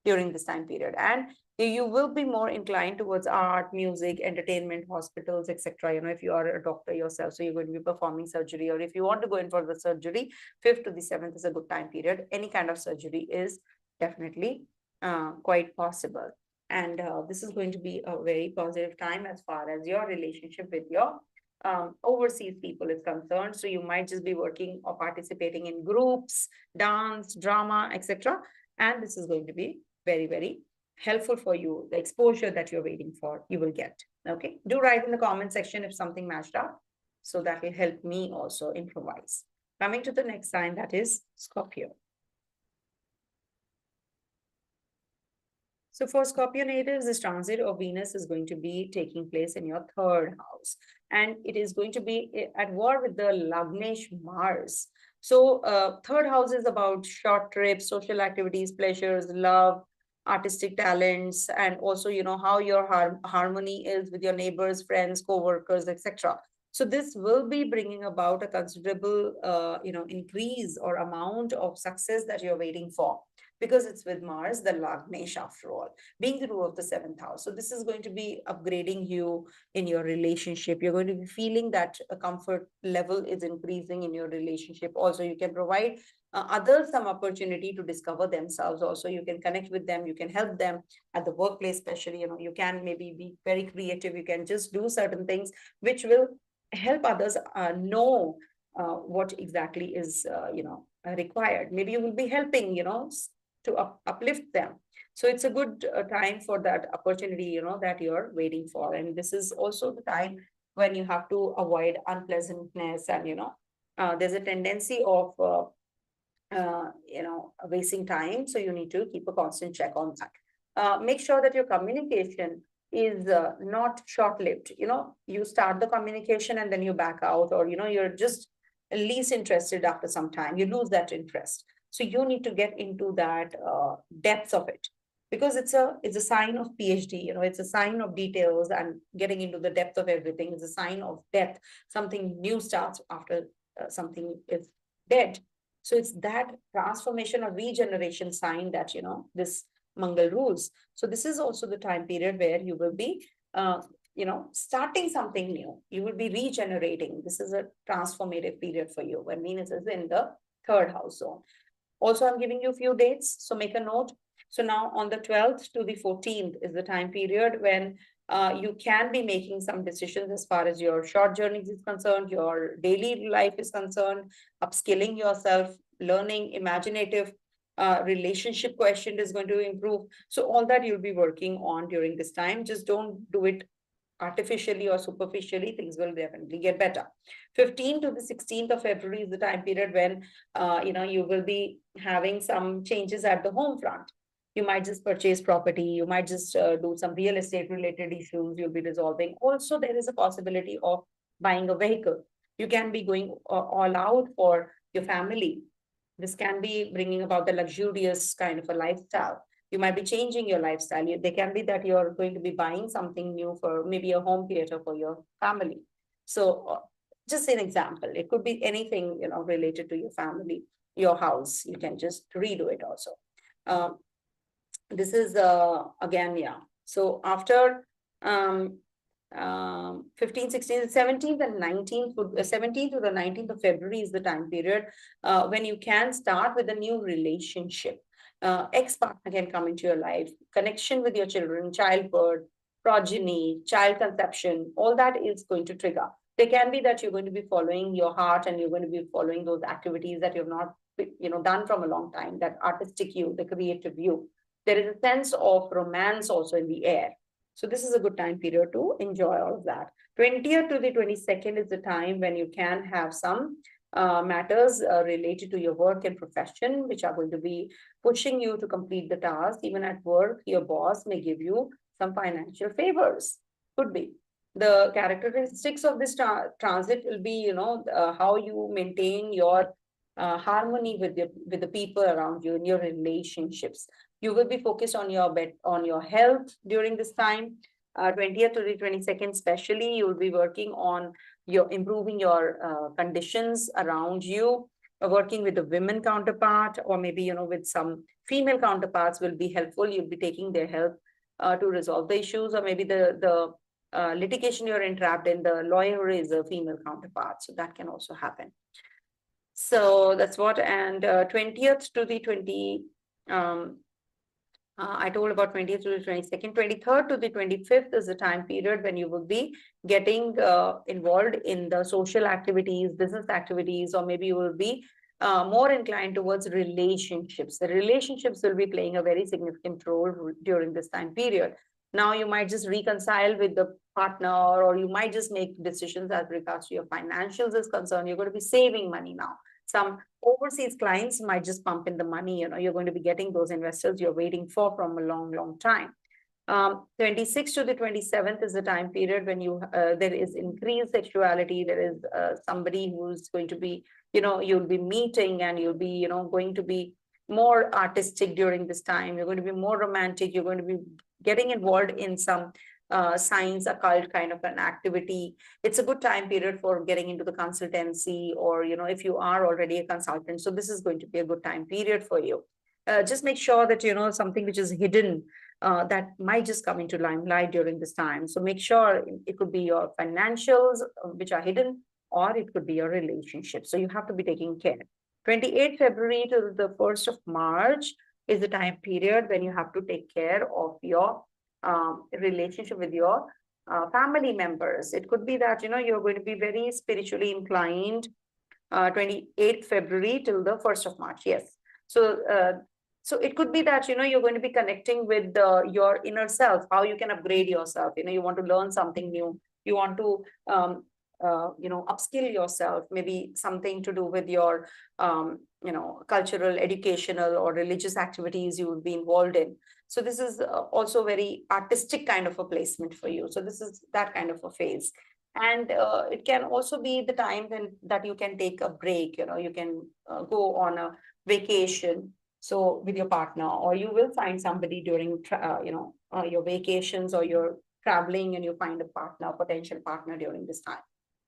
during this time period. And you will be more inclined towards art, music, entertainment, hospitals, etc. If you are a doctor yourself, so you're going to be performing surgery, or if you want to go in for the surgery, 5th to the 7th is a good time period. Any kind of surgery is definitely quite possible. And this is going to be a very positive time as far as your relationship with your overseas people is concerned. So you might just be working or participating in groups, dance, drama, etc. And this is going to be very, very helpful for you. The exposure that you're waiting for, you will get. Okay. Do write in the comment section if something matched up. So that will help me also improvise. Coming to the next sign, that is Scorpio. So for Scorpio natives, this transit of Venus is going to be taking place in your third house. And it is going to be at war with the Lagnesh Mars. So third house is about short trips, social activities, pleasures, love, artistic talents, and also, how your harmony is with your neighbors, friends, co-workers, etc. So this will be bringing about a considerable, increase or amount of success that you're waiting for, because it's with Mars, the Lagnesh, after all, being the ruler of the seventh house. So this is going to be upgrading you in your relationship. You're going to be feeling that a comfort level is increasing in your relationship. Also, you can provide others some opportunity to discover themselves. Also, you can connect with them. You can help them at the workplace, especially. You can maybe be very creative. You can just do certain things which will help others know what exactly is, required. Maybe you will be helping, to uplift them. So it's a good time for that opportunity, that you're waiting for. And this is also the time when you have to avoid unpleasantness, and, there's a tendency of, wasting time. So you need to keep a constant check on that. Make sure that your communication is not short-lived. You start the communication and then you back out, or, you're just least interested after some time. You lose that interest. So you need to get into that depth of it, because it's a sign of PhD. It's a sign of details and getting into the depth of everything. It's a sign of death. Something new starts after something is dead. So it's that transformation or regeneration sign that, this Mangal rules. So this is also the time period where you will be, starting something new. You will be regenerating. This is a transformative period for you when Venus is in the third house zone. Also, I'm giving you a few dates, so make a note. So now on the 12th to the 14th is the time period when you can be making some decisions as far as your short journeys is concerned, your daily life is concerned, upskilling yourself, learning, imaginative relationship quotient is going to improve. So all that you'll be working on during this time. Just don't do it artificially or superficially. Things will definitely get better. 15th to the 16th of February is the time period when, you will be having some changes at the home front. You might just purchase property. You might just do some real estate related issues you'll be resolving. Also, there is a possibility of buying a vehicle. You can be going all out for your family. This can be bringing about the luxurious kind of a lifestyle. You might be changing your lifestyle. They can be that you're going to be buying something new for maybe a home theater for your family. So just an example, it could be anything, related to your family, your house. You can just redo it also. This is again, yeah. So after 15th, 16th, 17th and 19th, 17th to the 19th of February is the time period when you can start with a new relationship. Ex-partner can come into your life, connection with your children, childbirth, progeny, child conception, all that is going to trigger. There can be that you're going to be following your heart and you're going to be following those activities that you've not, done from a long time, that artistic you, the creative you. There is a sense of romance also in the air. So this is a good time period to enjoy all of that. 20th to the 22nd is the time when you can have some matters related to your work and profession, which are going to be pushing you to complete the task. Even at work, your boss may give you some financial favors. Could be. The characteristics of this transit will be, how you maintain your harmony with the people around you in your relationships. You will be focused on your health during this time. 20th to the 22nd, especially, you will be working on your improving your conditions around you. Working with a women counterpart, or maybe with some female counterparts will be helpful. You'll be taking their help to resolve the issues, or maybe the litigation you're entrapped in, the lawyer is a female counterpart, so that can also happen. So that's what. And 20th to the I told about 20th to the 22nd. 23rd to the 25th is the time period when you will be getting involved in the social activities, business activities, or maybe you will be more inclined towards relationships. The relationships will be playing a very significant role during this time period. Now you might just reconcile with the partner, or you might just make decisions as regards to your financials is concerned. You're going to be saving money now. Some overseas clients might just pump in the money. You're going to be getting those investors you're waiting for from a long time. 26th to the 27th is the time period when there is increased sexuality. There is somebody who's going to be, you'll be meeting, and you'll be, going to be more artistic during this time. You're going to be more romantic. You're going to be getting involved in some science, occult kind of an activity. It's a good time period for getting into the consultancy, or, if you are already a consultant. So this is going to be a good time period for you. Just make sure that, something which is hidden, that might just come into limelight during this time. So make sure it could be your financials which are hidden, or it could be your relationship. So you have to be taking care. 28th February to the 1st of March is the time period when you have to take care of your relationship with your family members. It could be that, you're going to be very spiritually inclined, 28th February till the 1st of March. Yes. So it could be that, you're going to be connecting with your inner self, how you can upgrade yourself. You want to learn something new. You want to, upskill yourself, maybe something to do with your, cultural, educational, or religious activities you would be involved in. So this is also very artistic kind of a placement for you. So this is that kind of a phase. And it can also be the time that you can take a break. You can go on a vacation, so with your partner, or you will find somebody during your vacations, or you're traveling and you find a partner, potential partner during this time.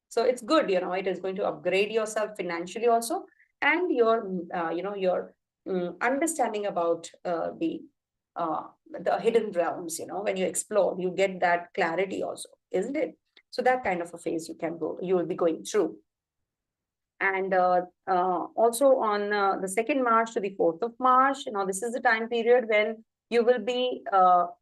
So it's good. It is going to upgrade yourself financially also, and your understanding about the hidden realms. When you explore, you get that clarity also, isn't it? So that kind of a phase you will be going through. And also on the 2nd March to the 4th of March, this is the time period when you will be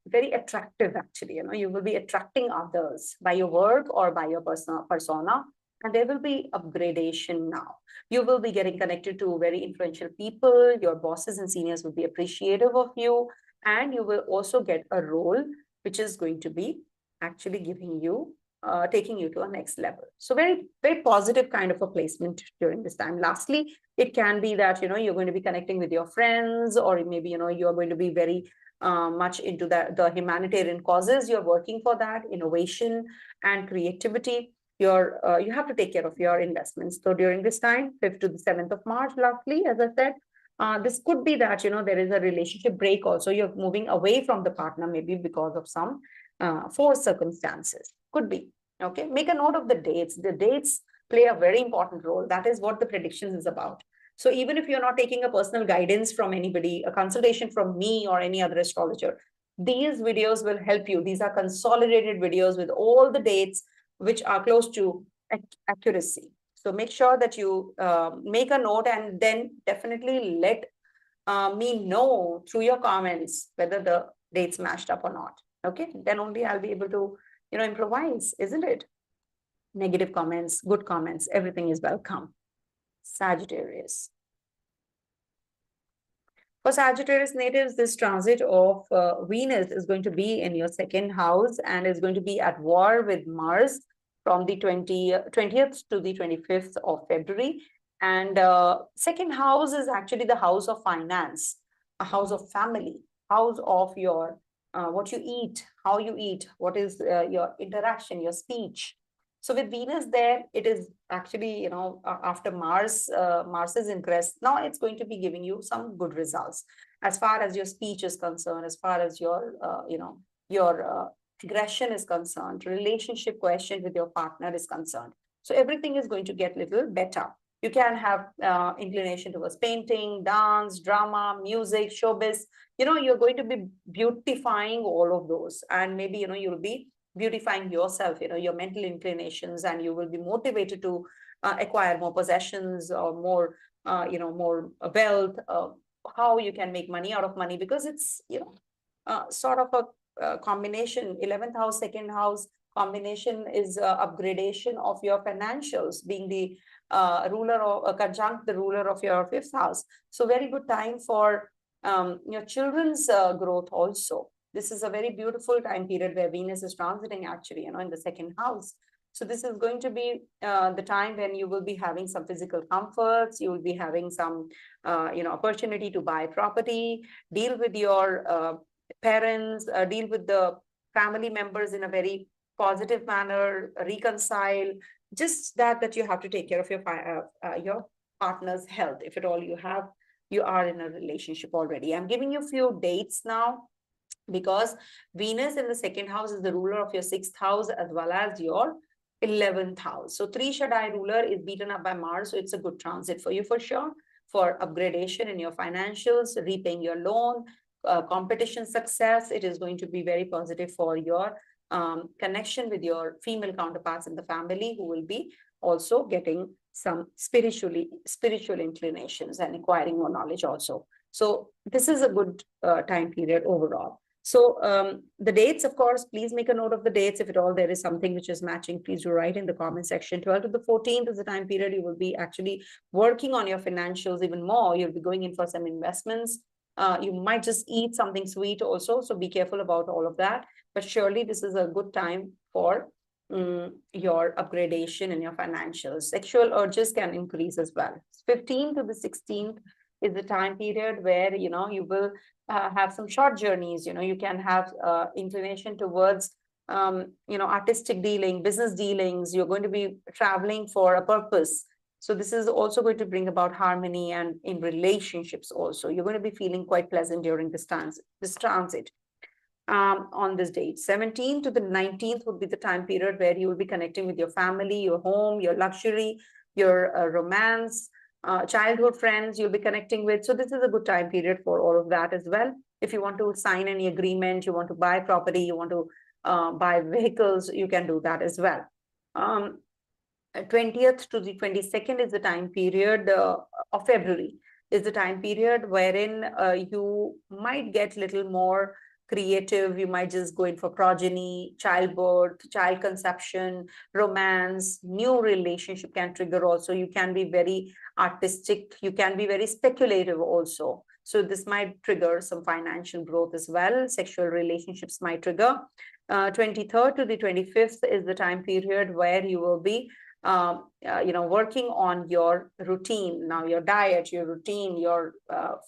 very attractive, actually. You will be attracting others by your work or by your persona, and there will be upgradation now. You will be getting connected to very influential people. Your bosses and seniors will be appreciative of you, and you will also get a role which is going to be actually giving you taking you to a next level. So very, very positive kind of a placement during this time. Lastly, it can be that, you're going to be connecting with your friends, or maybe, you're going to be very much into the humanitarian causes. You're working for that, innovation and creativity. You have to take care of your investments. So during this time, 5th to the 7th of March, lastly, as I said, this could be that, there is a relationship break also. You're moving away from the partner, maybe because of some forced circumstances. Could be. Okay. Make a note of the dates. The dates play a very important role. That is what the predictions is about. So even if you're not taking a personal guidance from anybody, a consultation from me or any other astrologer, these videos will help you. These are consolidated videos with all the dates which are close to accuracy. So make sure that you make a note, and then definitely let me know through your comments whether the dates matched up or not. Okay, then only I'll be able to, improvise, isn't it? Negative comments, good comments, everything is welcome. Sagittarius. For Sagittarius natives, this transit of Venus is going to be in your 2nd house, and is going to be at war with Mars from the 20th to the 25th of February. And 2nd house is actually the house of finance, a house of family, house of your what you eat, how you eat, what is your interaction, your speech. So with Venus there, it is actually, after Mars's ingress, now it's going to be giving you some good results as far as your speech is concerned, as far as your, your aggression is concerned, relationship question with your partner is concerned. So everything is going to get a little better. You can have inclination towards painting, dance, drama, music, showbiz. You're going to be beautifying all of those. And maybe, you'll be beautifying yourself, your mental inclinations, and you will be motivated to acquire more possessions, or more, more wealth, how you can make money out of money, because it's, sort of a combination. 11th house, second house combination is upgradation of your financials, being the ruler or conjunct the ruler of your 5th house. So very good time for your children's growth also. This is a very beautiful time period where Venus is transiting actually, in the 2nd house. So this is going to be the time when you will be having some physical comforts. You will be having some, opportunity to buy property, deal with your parents, deal with the family members in a very positive manner, reconcile. Just that you have to take care of your partner's health. If at all you are in a relationship already. I'm giving you a few dates now, because Venus in the 2nd house is the ruler of your 6th house as well as your 11th house. So 3 Shaddai ruler is beaten up by Mars. So it's a good transit for you for sure, for upgradation in your financials, repaying your loan, competition success. It is going to be very positive for your connection with your female counterparts in the family, who will be also getting some spiritual inclinations and acquiring more knowledge also. So this is a good time period overall. So the dates, of course, please make a note of the dates. If at all there is something which is matching, please do write in the comment section. 12th to the 14th is the time period you will be actually working on your financials even more. You'll be going in for some investments. You might just eat something sweet also. So be careful about all of that. But surely this is a good time for your upgradation in your financials. Sexual urges can increase as well. 15th to the 16th is the time period where, you will have some short journeys. You can have inclination towards, artistic dealing, business dealings. You're going to be traveling for a purpose. So this is also going to bring about harmony, and in relationships also. You're going to be feeling quite pleasant during this transit. On this date, 17th to the 19th would be the time period where you will be connecting with your family, your home, your luxury, your romance, childhood friends you'll be connecting with. So this is a good time period for all of that as well. If you want to sign any agreement, you want to buy property, you want to buy vehicles, you can do that as well. 20th to the 22nd is the time period of February, is the time period wherein you might get a little more creative. You might just go in for progeny, childbirth, child conception, romance, new relationship can trigger also. You can be very artistic. You can be very speculative also. So this might trigger some financial growth as well. Sexual relationships might trigger. 23rd to the 25th is the time period where you will be working on your routine. Now your diet, your routine, your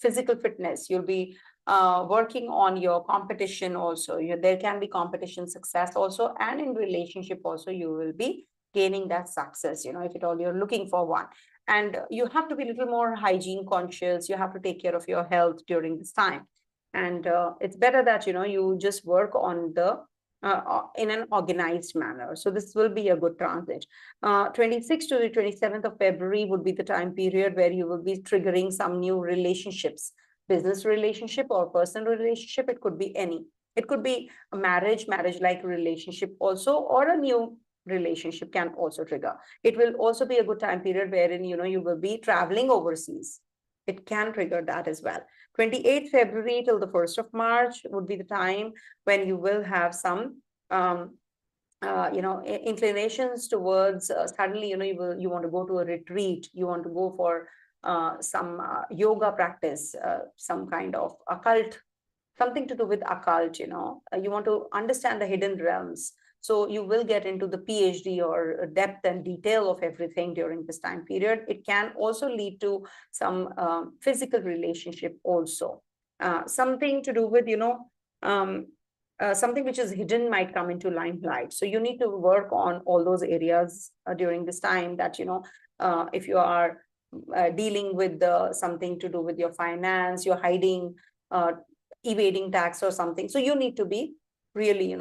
physical fitness. You'll be working on your competition also. There can be competition success also, and in relationship also you will be gaining that success, if at all you're looking for one. And you have to be a little more hygiene conscious. You have to take care of your health during this time. And it's better that, you just work on the in an organized manner. So this will be a good transit. 26th to the 27th of February would be the time period where you will be triggering some new relationships, business relationship or personal relationship. It could be any. It could be a marriage-like relationship also, or a new relationship can also trigger. It will also be a good time period wherein, you will be traveling overseas. It can trigger that as well. 28th February till the 1st of March would be the time when you will have some, inclinations towards suddenly, you want to go to a retreat. You want to go for some yoga practice, some kind of occult, something to do with occult, you want to understand the hidden realms. So you will get into the PhD or depth and detail of everything during this time period. It can also lead to some physical relationship also. Something to do with, something which is hidden might come into limelight. So you need to work on all those areas during this time, that, if you are dealing with something to do with your finance, you're hiding, evading tax or something. So you need to be really,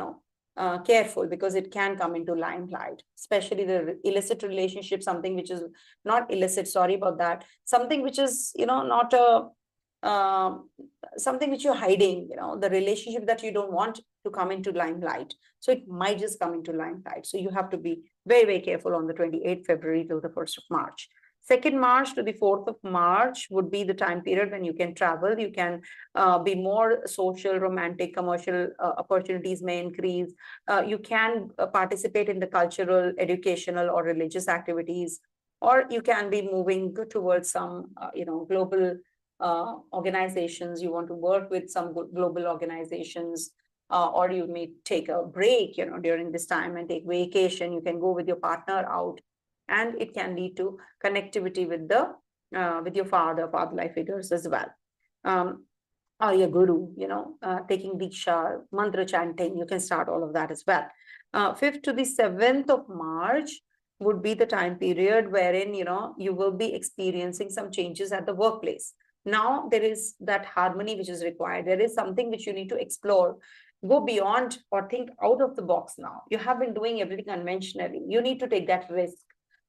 careful, because it can come into limelight, especially the illicit relationship, something which is not illicit, sorry about that, something which is, not a, something which you're hiding, the relationship that you don't want to come into limelight. So it might just come into limelight. So you have to be very, very careful on the 28th February till the 1st of March. 2nd March to the 4th of March would be the time period when you can travel. You can be more social, romantic, commercial opportunities may increase. You can participate in the cultural, educational, or religious activities, or you can be moving towards some, global organizations. You want to work with some global organizations, or you may take a break, during this time and take vacation. You can go with your partner out, and it can lead to connectivity with with your father-like figures as well. Or your guru, taking diksha, mantra chanting, you can start all of that as well. 5th to the 7th of March would be the time period wherein, you will be experiencing some changes at the workplace. Now there is that harmony which is required. There is something which you need to explore. Go beyond or think out of the box now. You have been doing everything conventionally. You need to take that risk.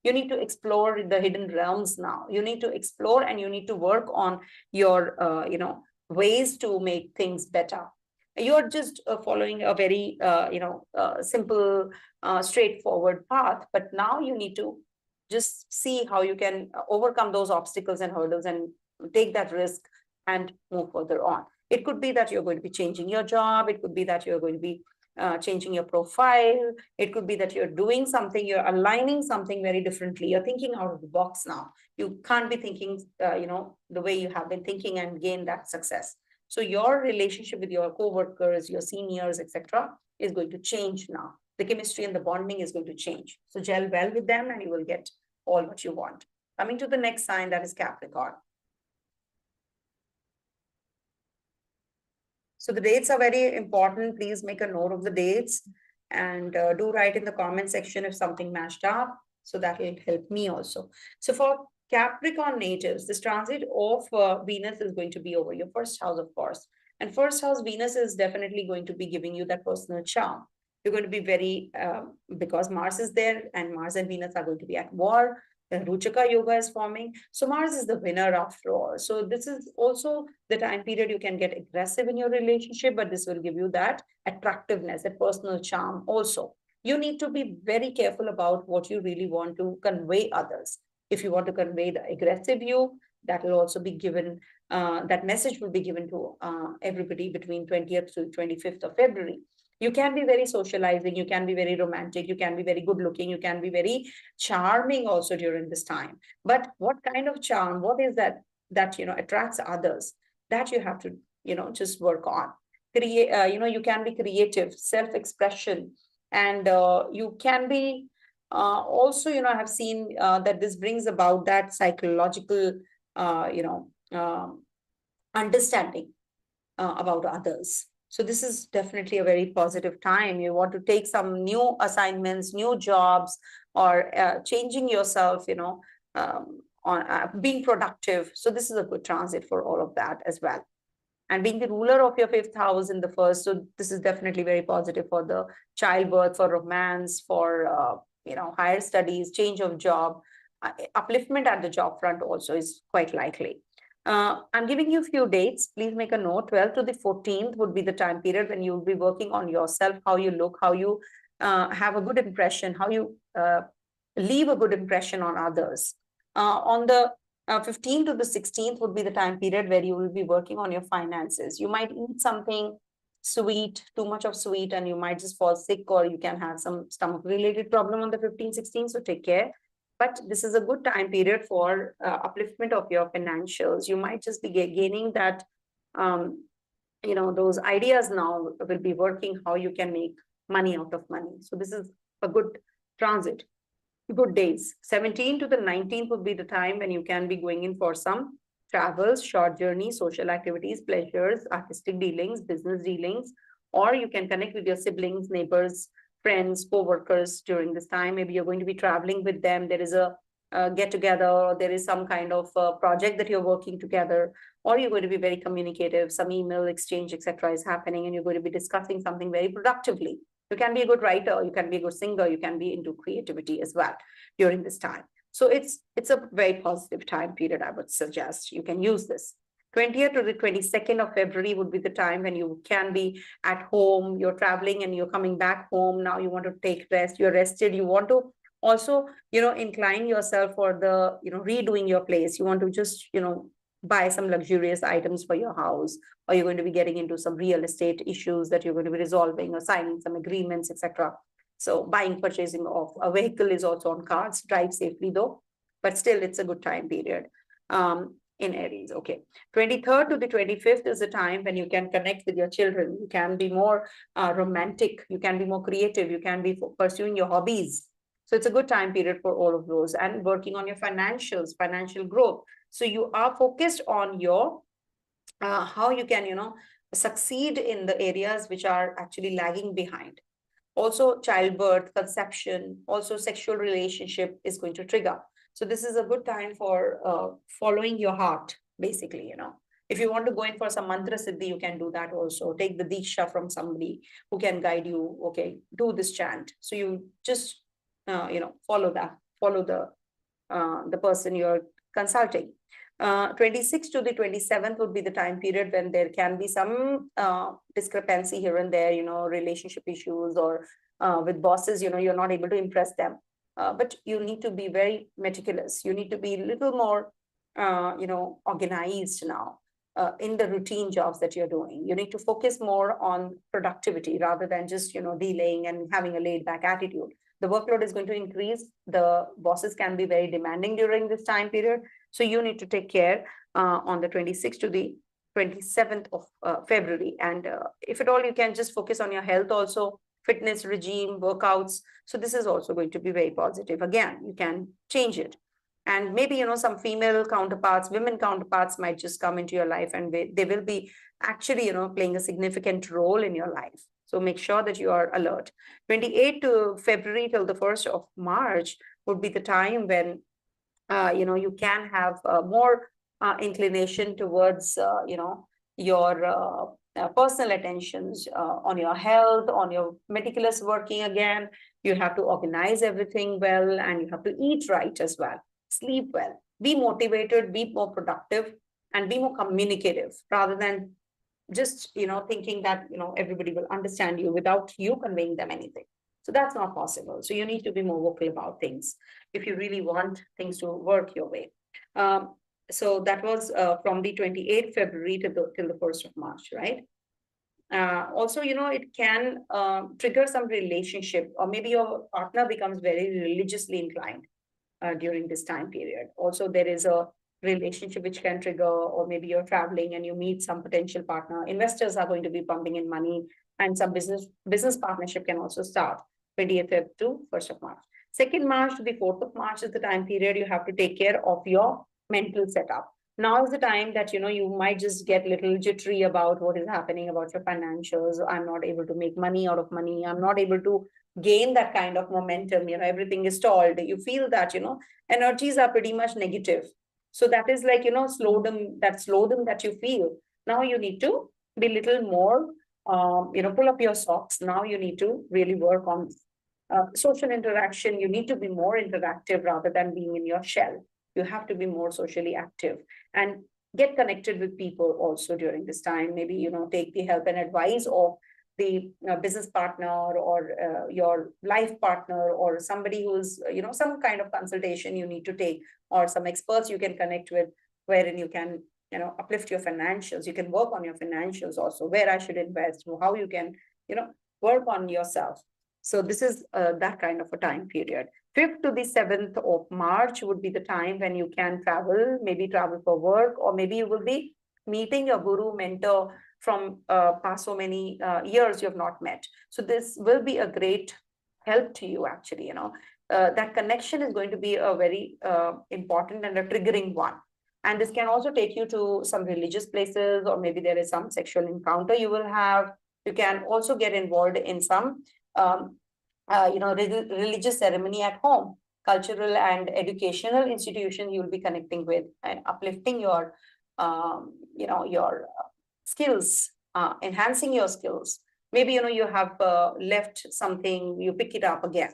You need to explore the hidden realms now. You need to explore and you need to work on your, ways to make things better. You're just following a very, simple, straightforward path. But now you need to just see how you can overcome those obstacles and hurdles and take that risk and move further on. It could be that you're going to be changing your job. It could be that you're going to be changing your profile. It could be that you're doing something, you're aligning something very differently. You're thinking out of the box now. You can't be thinking, the way you have been thinking and gain that success. So your relationship with your co-workers, your seniors, etc., is going to change now. The chemistry and the bonding is going to change. So gel well with them and you will get all what you want. Coming to the next sign, that is Capricorn. So the dates are very important. Please make a note of the dates and do write in the comment section if something matched up. So that will help me also. So for Capricorn natives, this transit of Venus is going to be over your first house, of course. And first house Venus is definitely going to be giving you that personal charm. You're going to be very, because Mars is there and Mars and Venus are going to be at war. The Ruchaka yoga is forming. So Mars is the winner after all. So this is also the time period you can get aggressive in your relationship, but this will give you that attractiveness, that personal charm also. You need to be very careful about what you really want to convey others. If you want to convey the aggressive you, that will also be given, that message will be given to everybody between 20th to 25th of February. You can be very socializing, you can be very romantic, you can be very good looking, you can be very charming also during this time. But what kind of charm, what is that attracts others, that you have to, just work on. Create, you can be creative, self-expression, and you can be also, I have seen that this brings about that psychological, understanding about others. So this is definitely a very positive time. You want to take some new assignments, new jobs, or changing yourself, on being productive. So this is a good transit for all of that as well. And being the ruler of your 5th house in the first, so this is definitely very positive for the childbirth, for romance, for higher studies, change of job, upliftment at the job front also is quite likely. I'm giving you a few dates. Please make a note. 12th to the 14th would be the time period when you'll be working on yourself, how you look, how you have a good impression, how you leave a good impression on others. On the 15th to the 16th would be the time period where you will be working on your finances. You might eat something sweet, too much of sweet, and you might just fall sick, or you can have some stomach-related problem on the 15th, 16th, so take care. But this is a good time period for upliftment of your financials. You might just be gaining that, those ideas now will be working how you can make money out of money. So this is a good transit, good days. 17th to the 19th would be the time when you can be going in for some travels, short journeys, social activities, pleasures, artistic dealings, business dealings, or you can connect with your siblings, neighbors, friends, co-workers during this time. Maybe you're going to be traveling with them. There is a get together, or there is some kind of project that you're working together, or you're going to be very communicative, some email exchange, etc. is happening, and you're going to be discussing something very productively. You can be a good writer, you can be a good singer, you can be into creativity as well during this time. So it's a very positive time period. I would suggest you can use this. 20th to the 22nd of February would be the time when you can be at home, you're traveling and you're coming back home. Now you want to take rest, you're rested, you want to Also, incline yourself for the, redoing your place. You want to just, buy some luxurious items for your house, or you're going to be getting into some real estate issues that you're going to be resolving or signing some agreements, etc. So buying, purchasing of a vehicle is also on cards. Drive safely though, but still it's a good time period in Aries. Okay. 23rd to the 25th is a time when you can connect with your children. You can be more romantic. You can be more creative. You can be pursuing your hobbies. So it's a good time period for all of those, and working on your financials, financial growth. So you are focused on your how you can, succeed in the areas which are actually lagging behind. Also, childbirth, conception, also sexual relationship is going to trigger. So this is a good time for following your heart, basically, If you want to go in for some mantra siddhi, you can do that also. Take the Dasha from somebody who can guide you. Okay, do this chant. So you just, follow that, follow the person you're consulting. 26th to the 27th would be the time period when there can be some discrepancy here and there, relationship issues, or with bosses, you're not able to impress them. But you need to be very meticulous. You need to be a little more, organized now in the routine jobs that you're doing. You need to focus more on productivity rather than just, delaying and having a laid back attitude. The workload is going to increase. The bosses can be very demanding during this time period. So you need to take care on the 26th to the 27th of February. And if at all, you can just focus on your health also, fitness regime, workouts. So this is also going to be very positive. Again, you can change it. And maybe, some female counterparts, women counterparts might just come into your life, and they will be actually, playing a significant role in your life. So make sure that you are alert. 28th to February till the 1st of March would be the time when, you can have more inclination towards, your personal attentions on your health, on your meticulous working again. You have to organize everything well, and you have to eat right as well. Sleep well. Be motivated, be more productive, and be more communicative rather than just, thinking that, everybody will understand you without you conveying them anything. So that's not possible. So you need to be more vocal about things if you really want things to work your way. So that was from the 28th February till the 1st of March, right? Also, it can trigger some relationship, or maybe your partner becomes very religiously inclined during this time period. Also, there is a relationship which can trigger, or maybe you're traveling and you meet some potential partner. Investors are going to be pumping in money, and some business partnership can also start 20th Feb to 1st of March. 2nd March to the 4th of March is the time period you have to take care of your mental setup. Now is the time that, you might just get a little jittery about what is happening about your financials. I'm not able to make money out of money. I'm not able to gain that kind of momentum. Everything is stalled. You feel that, energies are pretty much negative. So that is like, slowdown that you feel. Now you need to be a little more, pull up your socks. Now you need to really work on social interaction. You need to be more interactive rather than being in your shell. You have to be more socially active and get connected with people also during this time. Maybe, take the help and advice of the business partner, or your life partner, or somebody who's, some kind of consultation you need to take, or some experts you can connect with, wherein you can, uplift your financials. You can work on your financials also, where I should invest, how you can, work on yourself. So this is that kind of a time period. 5th to the 7th of March would be the time when you can travel, maybe travel for work, or maybe you will be meeting your guru, mentor from past so many years you have not met. So this will be a great help to you, actually. That connection is going to be a very important and a triggering one. And this can also take you to some religious places, or maybe there is some sexual encounter you will have. You can also get involved in some religious ceremony at home, cultural and educational institution you'll be connecting with, and uplifting your, your skills, enhancing your skills. Maybe, you have left something, you pick it up again.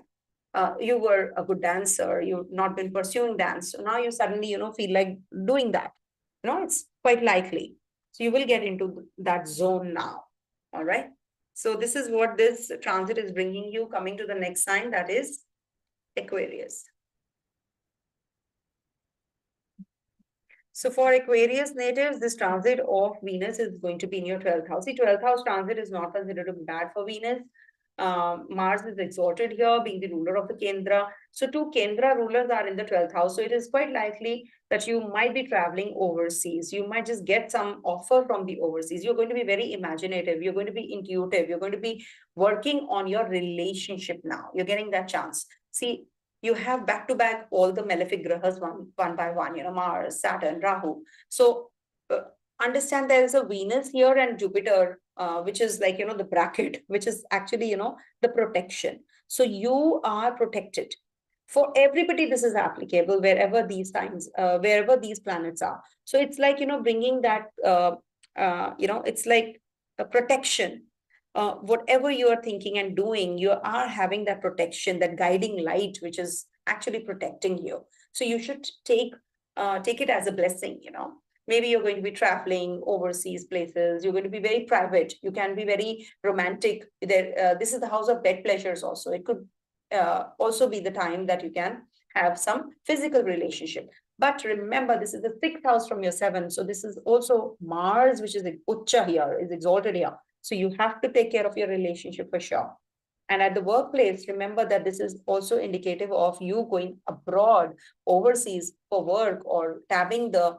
You were a good dancer, you've not been pursuing dance. So now you suddenly, feel like doing that. It's quite likely. So you will get into that zone now. All right. So this is what this transit is bringing you. Coming to the next sign, that is Aquarius. So for Aquarius natives, this transit of Venus is going to be in your 12th house. See, 12th house transit is not considered to be bad for Venus. Mars is exalted here, being the ruler of the Kendra. So two Kendra rulers are in the 12th house. So it is quite likely that you might be traveling overseas. You might just get some offer from the overseas. You're going to be very imaginative. You're going to be intuitive. You're going to be working on your relationship now. You're getting that chance. See, you have back to back all the malefic grahas one by one, Mars, Saturn, Rahu. So understand there is a Venus here and Jupiter, which is like, the bracket, which is actually, the protection. So you are protected. For everybody, this is applicable wherever these wherever these planets are. So it's like, bringing that, it's like a protection. Whatever you are thinking and doing, you are having that protection, that guiding light, which is actually protecting you. So you should take it as a blessing. Maybe you're going to be traveling overseas places. You're going to be very private. You can be very romantic. This is the house of bed pleasures also. It could also be the time that you can have some physical relationship. But remember, this is the 6th house from your 7th. So this is also Mars, which is Ucha here, is exalted here. So you have to take care of your relationship for sure. And at the workplace, remember that this is also indicative of you going abroad, overseas for work, or tabbing the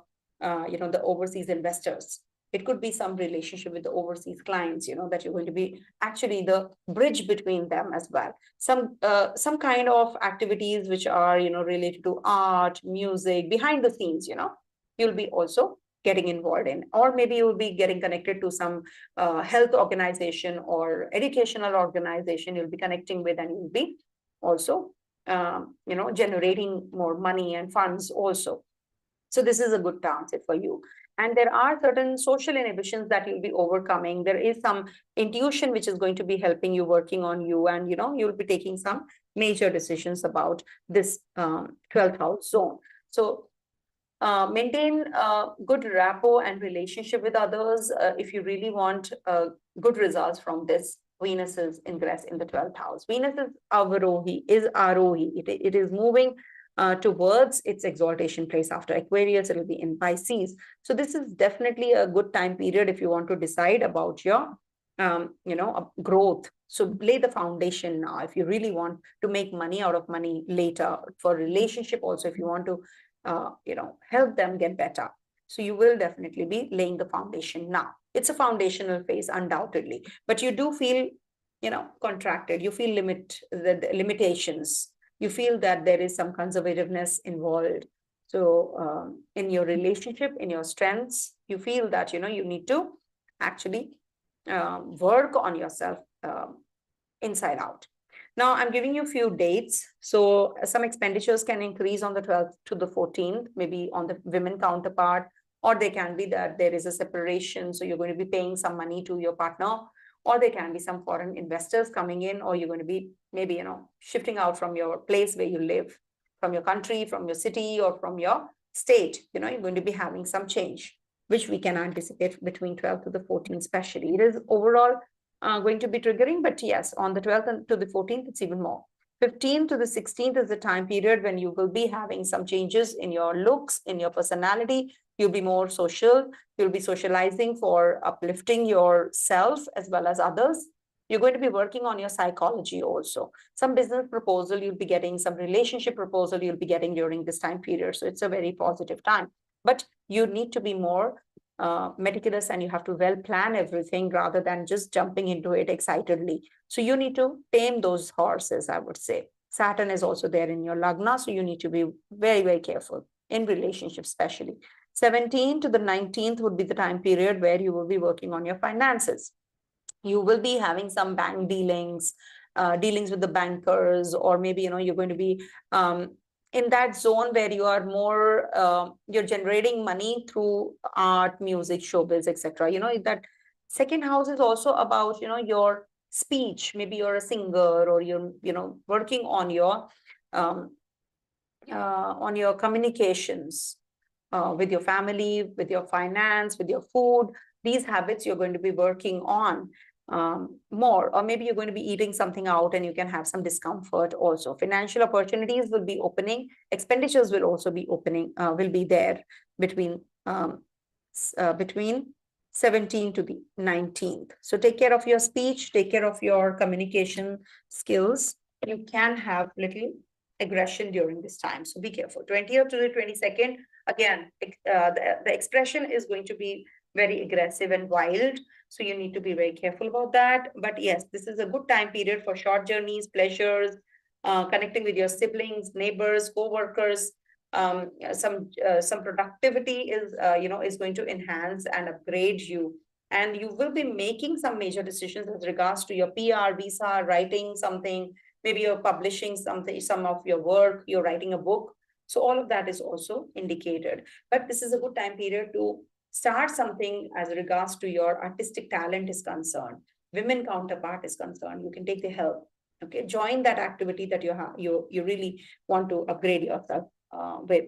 overseas investors. It could be some relationship with the overseas clients, that you're going to be actually the bridge between them as well. Some kind of activities which are, related to art, music, behind the scenes, you'll be also getting involved in, or maybe you'll be getting connected to some health organization or educational organization you'll be connecting with, and you'll be also, generating more money and funds also. So this is a good transit for you. And there are certain social inhibitions that you'll be overcoming. There is some intuition which is going to be helping you, working on you, and you'll be taking some major decisions about this 12th house zone. So maintain good rapport and relationship with others if you really want good results from this Venus's ingress in the 12th house. Venus is Avarohi, It is moving towards its exaltation place after Aquarius. It will be in Pisces. So this is definitely a good time period if you want to decide about your growth. So lay the foundation now if you really want to make money out of money later. For relationship also, if you want to help them get better. So you will definitely be laying the foundation now. It's a foundational phase, undoubtedly, but you do feel, contracted. You feel the limitations. You feel that there is some conservativeness involved. So in your relationship, in your strengths, you feel that, you need to actually work on yourself inside out. Now, I'm giving you a few dates. So some expenditures can increase on the 12th to the 14th, maybe on the women counterpart, or they can be that there is a separation. So you're going to be paying some money to your partner, or there can be some foreign investors coming in, or you're going to be maybe, shifting out from your place where you live, from your country, from your city, or from your state. You're going to be having some change, which we can anticipate between 12th to the 14th, especially. It is overall going to be triggering, but yes, on the 12th to the 14th, it's even more. 15th to the 16th is the time period when you will be having some changes in your looks, in your personality. You'll be more social. You'll be socializing for uplifting yourself as well as others. You're going to be working on your psychology also. Some business proposal you'll be getting, some relationship proposal you'll be getting during this time period. So it's a very positive time. But you need to be more meticulous, and you have to well plan everything rather than just jumping into it excitedly. So you need to tame those horses, I would say. Saturn is also there in your Lagna, so you need to be very, very careful in relationships, especially. 17th to the 19th would be the time period where you will be working on your finances. You will be having some bank dealings, dealings with the bankers, or maybe, you're going to be in that zone where you are more, you're generating money through art, music, showbiz, etc. That second house is also about, your speech. Maybe you're a singer, or you're, working on your communications with your family, with your finance, with your food. These habits you're going to be working on. more, or maybe you're going to be eating something out and you can have some discomfort also. Financial opportunities will be opening, expenditures will also be opening, will be there between 17th to the 19th. So take care of your speech, take care of your communication skills. You can have little aggression during this time, so be careful. 20th to the 22nd, again, the expression is going to be very aggressive and wild, so you need to be very careful about that. But yes, this is a good time period for short journeys, pleasures, connecting with your siblings, neighbors, co-workers. Some productivity is is going to enhance and upgrade you, and you will be making some major decisions with regards to your PR, visa, writing something. Maybe you're publishing something, some of your work, you're writing a book. So all of that is also indicated. But this is a good time period to start something as regards to your artistic talent is concerned, women counterpart is concerned. You can take the help. Okay, join that activity that you really want to upgrade yourself with.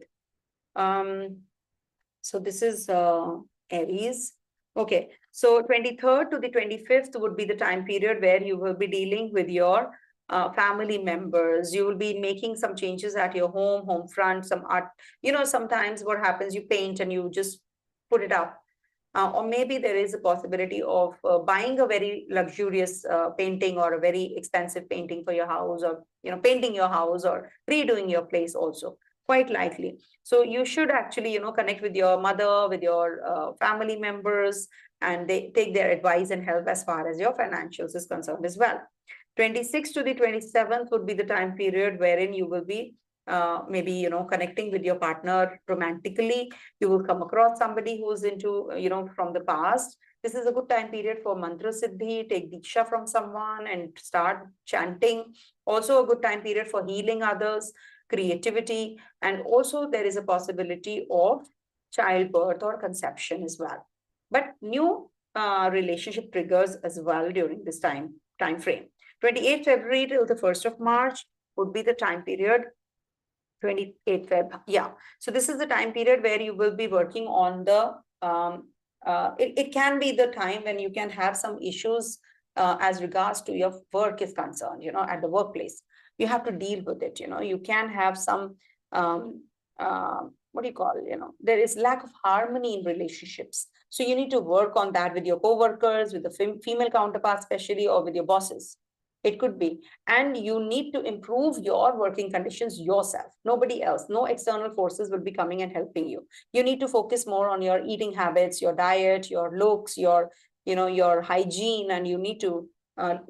So this is Aries. Okay, so 23rd to the 25th would be the time period where you will be dealing with your family members. You will be making some changes at your home front, some art. Sometimes what happens, you paint and you just put it up. Or maybe there is a possibility of buying a very luxurious painting or a very expensive painting for your house, or painting your house or redoing your place also, quite likely. So you should actually connect with your mother, with your family members, and they take their advice and help as far as your financials is concerned as well. 26th to the 27th would be the time period wherein you will be maybe connecting with your partner romantically. You will come across somebody who's into from the past. This is a good time period for mantra siddhi. Take diksha from someone and start chanting. Also a good time period for healing others, creativity, and also there is a possibility of childbirth or conception as well. But new relationship triggers as well during this time frame. 28th February till the 1st of March would be the time period. 28th Feb, yeah. So this is the time period where you will be working on the, it can be the time when you can have some issues as regards to your work is concerned, at the workplace. You have to deal with it, you can have some, what do you call, there is lack of harmony in relationships. So you need to work on that with your co-workers, with the female counterpart, especially, or with your bosses. It could be. And you need to improve your working conditions yourself, nobody else. No external forces will be coming and helping you. You need to focus more on your eating habits, your diet, your looks, your hygiene, and you need to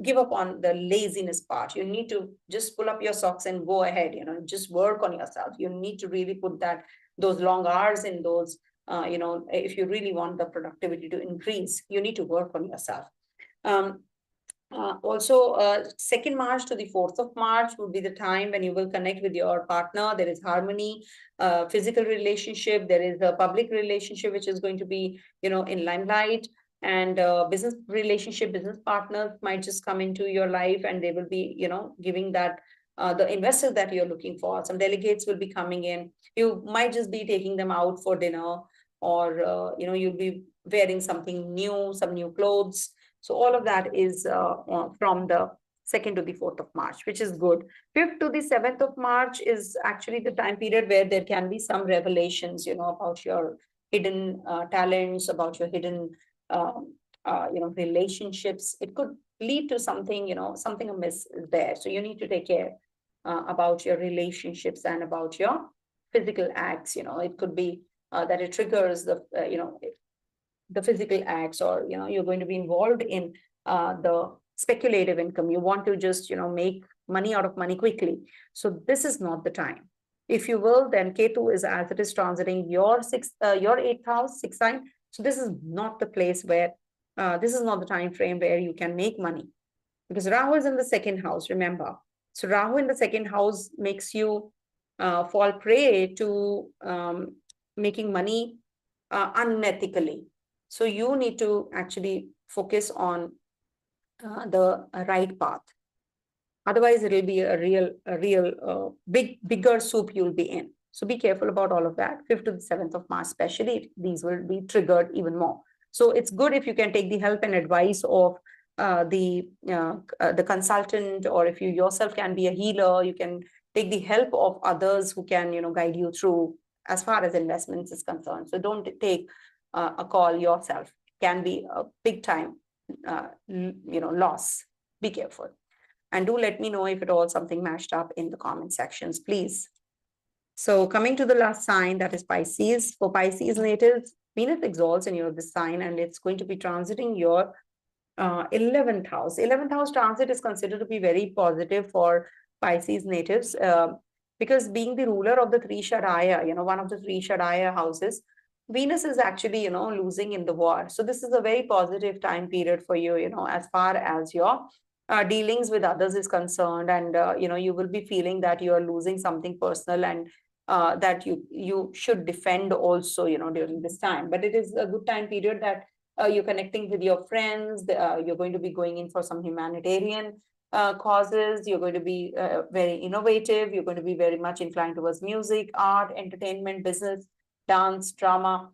give up on the laziness part. You need to just pull up your socks and go ahead, just work on yourself. You need to really put those long hours in those, if you really want the productivity to increase, you need to work on yourself. Also, 2nd March to the 4th of March would be the time when you will connect with your partner. There is harmony, physical relationship. There is a public relationship, which is going to be, in limelight. And business relationship, business partners might just come into your life, and they will be, giving that the investors that you're looking for. Some delegates will be coming in. You might just be taking them out for dinner, or you'll be wearing something new, some new clothes. So all of that is from the 2nd to the 4th of March, which is good. 5th to the 7th of March is actually the time period where there can be some revelations, about your hidden talents, about your hidden, relationships. It could lead to something, something amiss there. So you need to take care about your relationships and about your physical acts. It could be that it triggers the physical acts, or you're going to be involved in the speculative income. You want to just make money out of money quickly. So this is not the time. If you will, then Ketu is, as it is transiting your 8th house, 6th sign. So this is not the place where this is not the time frame where you can make money, because Rahu is in the 2nd house, remember. So Rahu in the 2nd house makes you fall prey to making money unethically. So you need to actually focus on the right path. Otherwise, it will be a real bigger soup you'll be in. So be careful about all of that. 5th to the 7th of March, especially, these will be triggered even more. So it's good if you can take the help and advice of the consultant, or if you yourself can be a healer, you can take the help of others who can, guide you through as far as investments is concerned. So don't take a call yourself. It can be a big time, loss. Be careful. And do let me know if it all something matched up in the comment sections, please. So coming to the last sign, that is Pisces. For Pisces natives, Venus exalts in your this sign, and it's going to be transiting your 11th house. 11th house transit is considered to be very positive for Pisces natives, because being the ruler of the three Shadaya, one of the three Shadaya houses, Venus is actually, losing in the war. So this is a very positive time period for you, as far as your dealings with others is concerned. And, you will be feeling that you are losing something personal, and that you should defend also, during this time. But it is a good time period that you're connecting with your friends. You're going to be going in for some humanitarian causes. You're going to be very innovative. You're going to be very much inclined towards music, art, entertainment, business, dance, drama.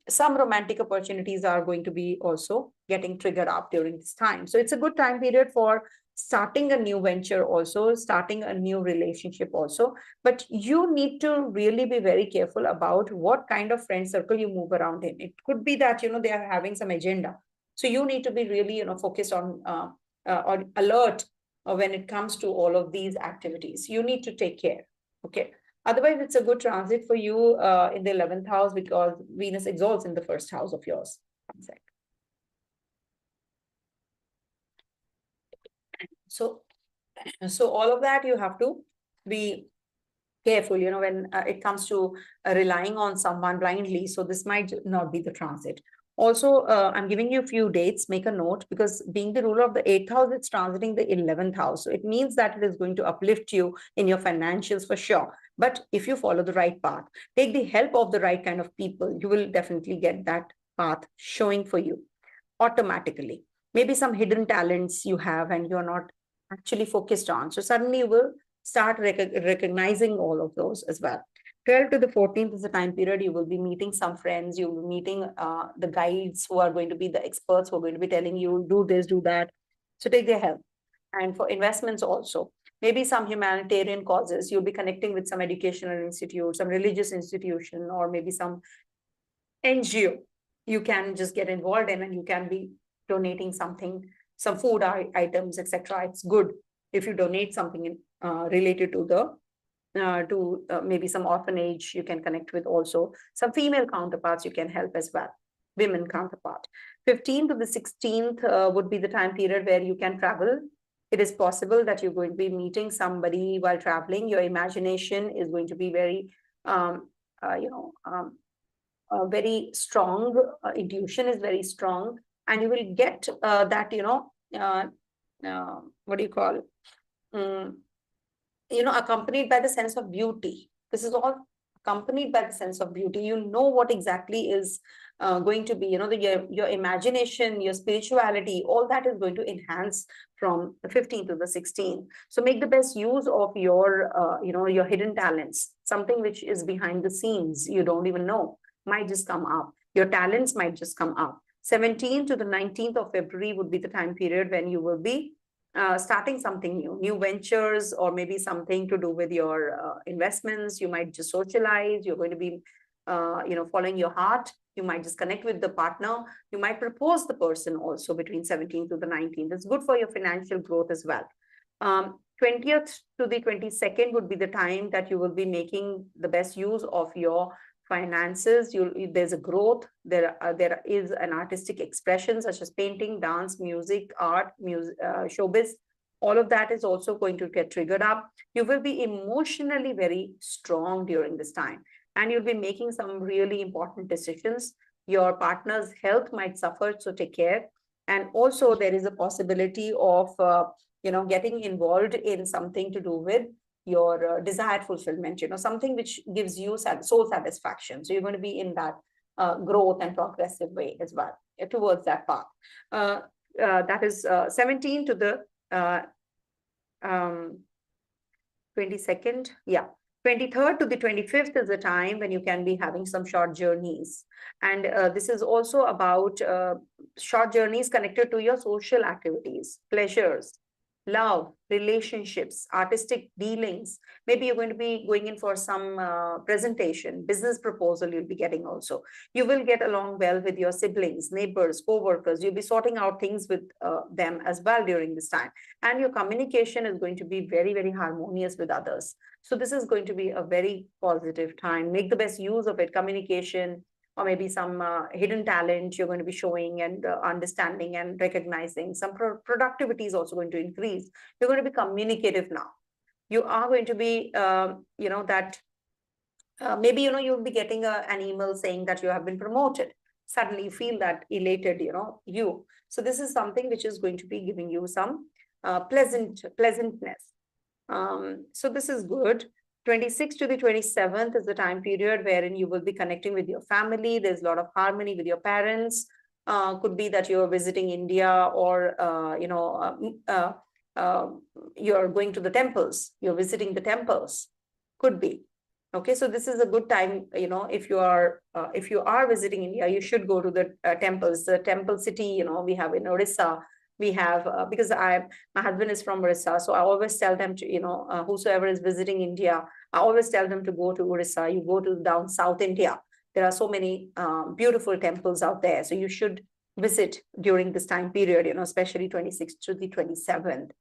Some romantic opportunities are going to be also getting triggered up during this time. So it's a good time period for starting a new venture, also starting a new relationship also. But you need to really be very careful about what kind of friend circle you move around in. It could be that they are having some agenda, so you need to be really focused on or alert when it comes to all of these activities. You need to take care. Okay, otherwise it's a good transit for you in the 11th house, because Venus exalts in the first house of yours. One sec. So all of that you have to be careful, when it comes to relying on someone blindly. So this might not be the transit. Also, I'm giving you a few dates. Make a note, because being the ruler of the 8th house, it's transiting the 11th house. So it means that it is going to uplift you in your financials for sure. But if you follow the right path, take the help of the right kind of people, you will definitely get that path showing for you automatically. Maybe some hidden talents you have and you're not actually focused on. So suddenly you will start recognizing all of those as well. 12th to the 14th is the time period you will be meeting some friends. You'll be meeting the guides who are going to be the experts, who are going to be telling you, do this, do that. So take their help. And for investments also, maybe some humanitarian causes, you'll be connecting with some educational institute, some religious institution, or maybe some NGO you can just get involved in, and you can be donating something, some food items, etc. It's good if you donate something related to the maybe some orphanage you can connect with. Also some female counterparts you can help as well, women counterpart. 15th to the 16th would be the time period where you can travel. It is possible that you're going to be meeting somebody while traveling. Your imagination is going to be very very strong. Intuition is very strong, and you will get that what do you call, accompanied by the sense of beauty. This is all accompanied by the sense of beauty. You know what exactly is going to be, your imagination, your spirituality, all that is going to enhance from the 15th to the 16th. So make the best use of your, your hidden talents. Something which is behind the scenes, you don't even know, might just come up. Your talents might just come up. 17th to the 19th of February would be the time period when you will be starting something new ventures, or maybe something to do with your investments. You might just socialize. You're going to be, following your heart. You might just connect with the partner. You might propose the person also between 17th to the 19th. It's good for your financial growth as well. 20th to the 22nd would be the time that you will be making the best use of your finances. There's a growth. There is an artistic expression such as painting, dance, music, art, showbiz. All of that is also going to get triggered up. You will be emotionally very strong during this time, and you'll be making some really important decisions. Your partner's health might suffer, so take care. And also there is a possibility of getting involved in something to do with your desired fulfillment, something which gives you soul satisfaction. So you're going to be in that growth and progressive way as well towards that path. That is 17 to the 22nd. Yeah. 23rd to the 25th is the time when you can be having some short journeys. And this is also about short journeys connected to your social activities, pleasures, love, relationships, artistic dealings. Maybe you're going to be going in for some presentation, business proposal you'll be getting also. You will get along well with your siblings, neighbors, co-workers. You'll be sorting out things with them as well during this time. And your communication is going to be very, very harmonious with others. So this is going to be a very positive time. Make the best use of it. Communication, or maybe some hidden talent you're going to be showing and understanding and recognizing. Some productivity is also going to increase. You're going to be communicative now. You are going to be, that maybe, you'll be getting an email saying that you have been promoted. Suddenly you feel that elated, you. So this is something which is going to be giving you some pleasantness. So this is good. 26th to the 27th is the time period wherein you will be connecting with your family. There's a lot of harmony with your parents. Could be that you're visiting India, or you're going to the temples. You're visiting the temples. Could be. Okay, so this is a good time. If you are visiting India, you should go to the temples. The temple city, we have in Orissa. We have, because my husband is from Orissa, so I always tell them to, whosoever is visiting India, I always tell them to go to Orissa. You go to down South India. There are so many beautiful temples out there. So you should visit during this time period, especially 26th to the 27th.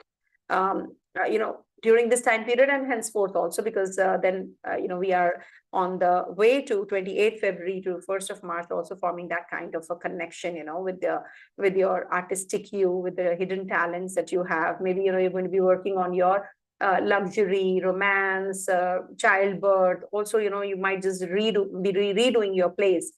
During this time period and henceforth also, because then, we are on the way to 28th February to 1st of March, also forming that kind of a connection, with your artistic you, with the hidden talents that you have. Maybe, you're going to be working on your luxury, romance, childbirth. Also, you might just be redoing your place,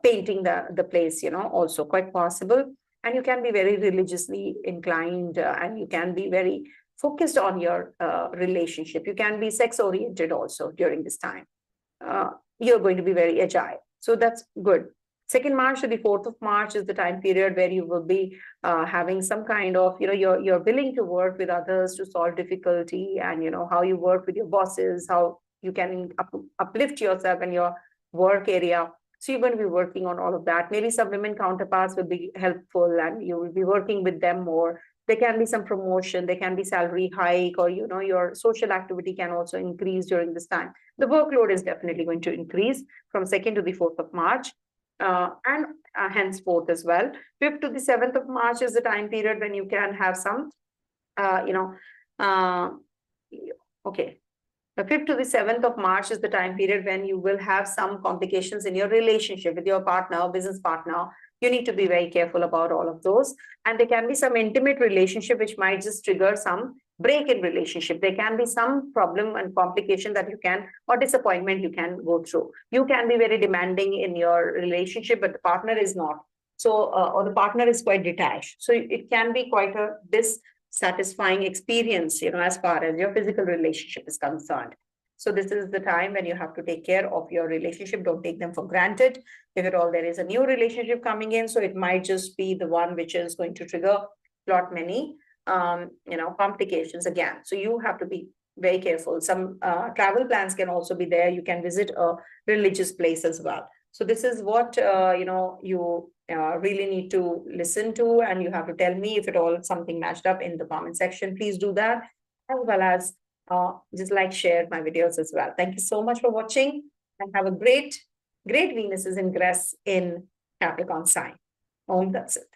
painting the place, also quite possible. And you can be very religiously inclined, and you can be very focused on your relationship. You can be sex-oriented also during this time. You're going to be very agile. So that's good. 2nd March to the 4th of March is the time period where you will be having some kind of, you're willing to work with others to solve difficulty, and, how you work with your bosses, how you can uplift yourself in your work area. So you're going to be working on all of that. Maybe some women counterparts will be helpful, and you will be working with them more. There can be some promotion, there can be salary hike, or, your social activity can also increase during this time. The workload is definitely going to increase from 2nd to the 4th of March, and henceforth as well. 5th to the 7th of March is the time period when you can have some, okay. The 5th to the 7th of March is the time period when you will have some complications in your relationship with your partner or business partner. You need to be very careful about all of those. And there can be some intimate relationship which might just trigger some break in relationship. There can be some problem and complication that you can, or disappointment you can go through. You can be very demanding in your relationship, but the partner is not. So, or the partner is quite detached. So it can be quite a dissatisfying experience, as far as your physical relationship is concerned. So this is the time when you have to take care of your relationship. Don't take them for granted. If at all there is a new relationship coming in, so it might just be the one which is going to trigger lot many, complications again. So you have to be very careful. Some travel plans can also be there. You can visit a religious place as well. So this is what, you really need to listen to, and you have to tell me if at all something matched up in the comment section. Please do that, as well as just share my videos as well. Thank you so much for watching, and have a great Venus is ingress in Capricorn sign. Om Tat Sat.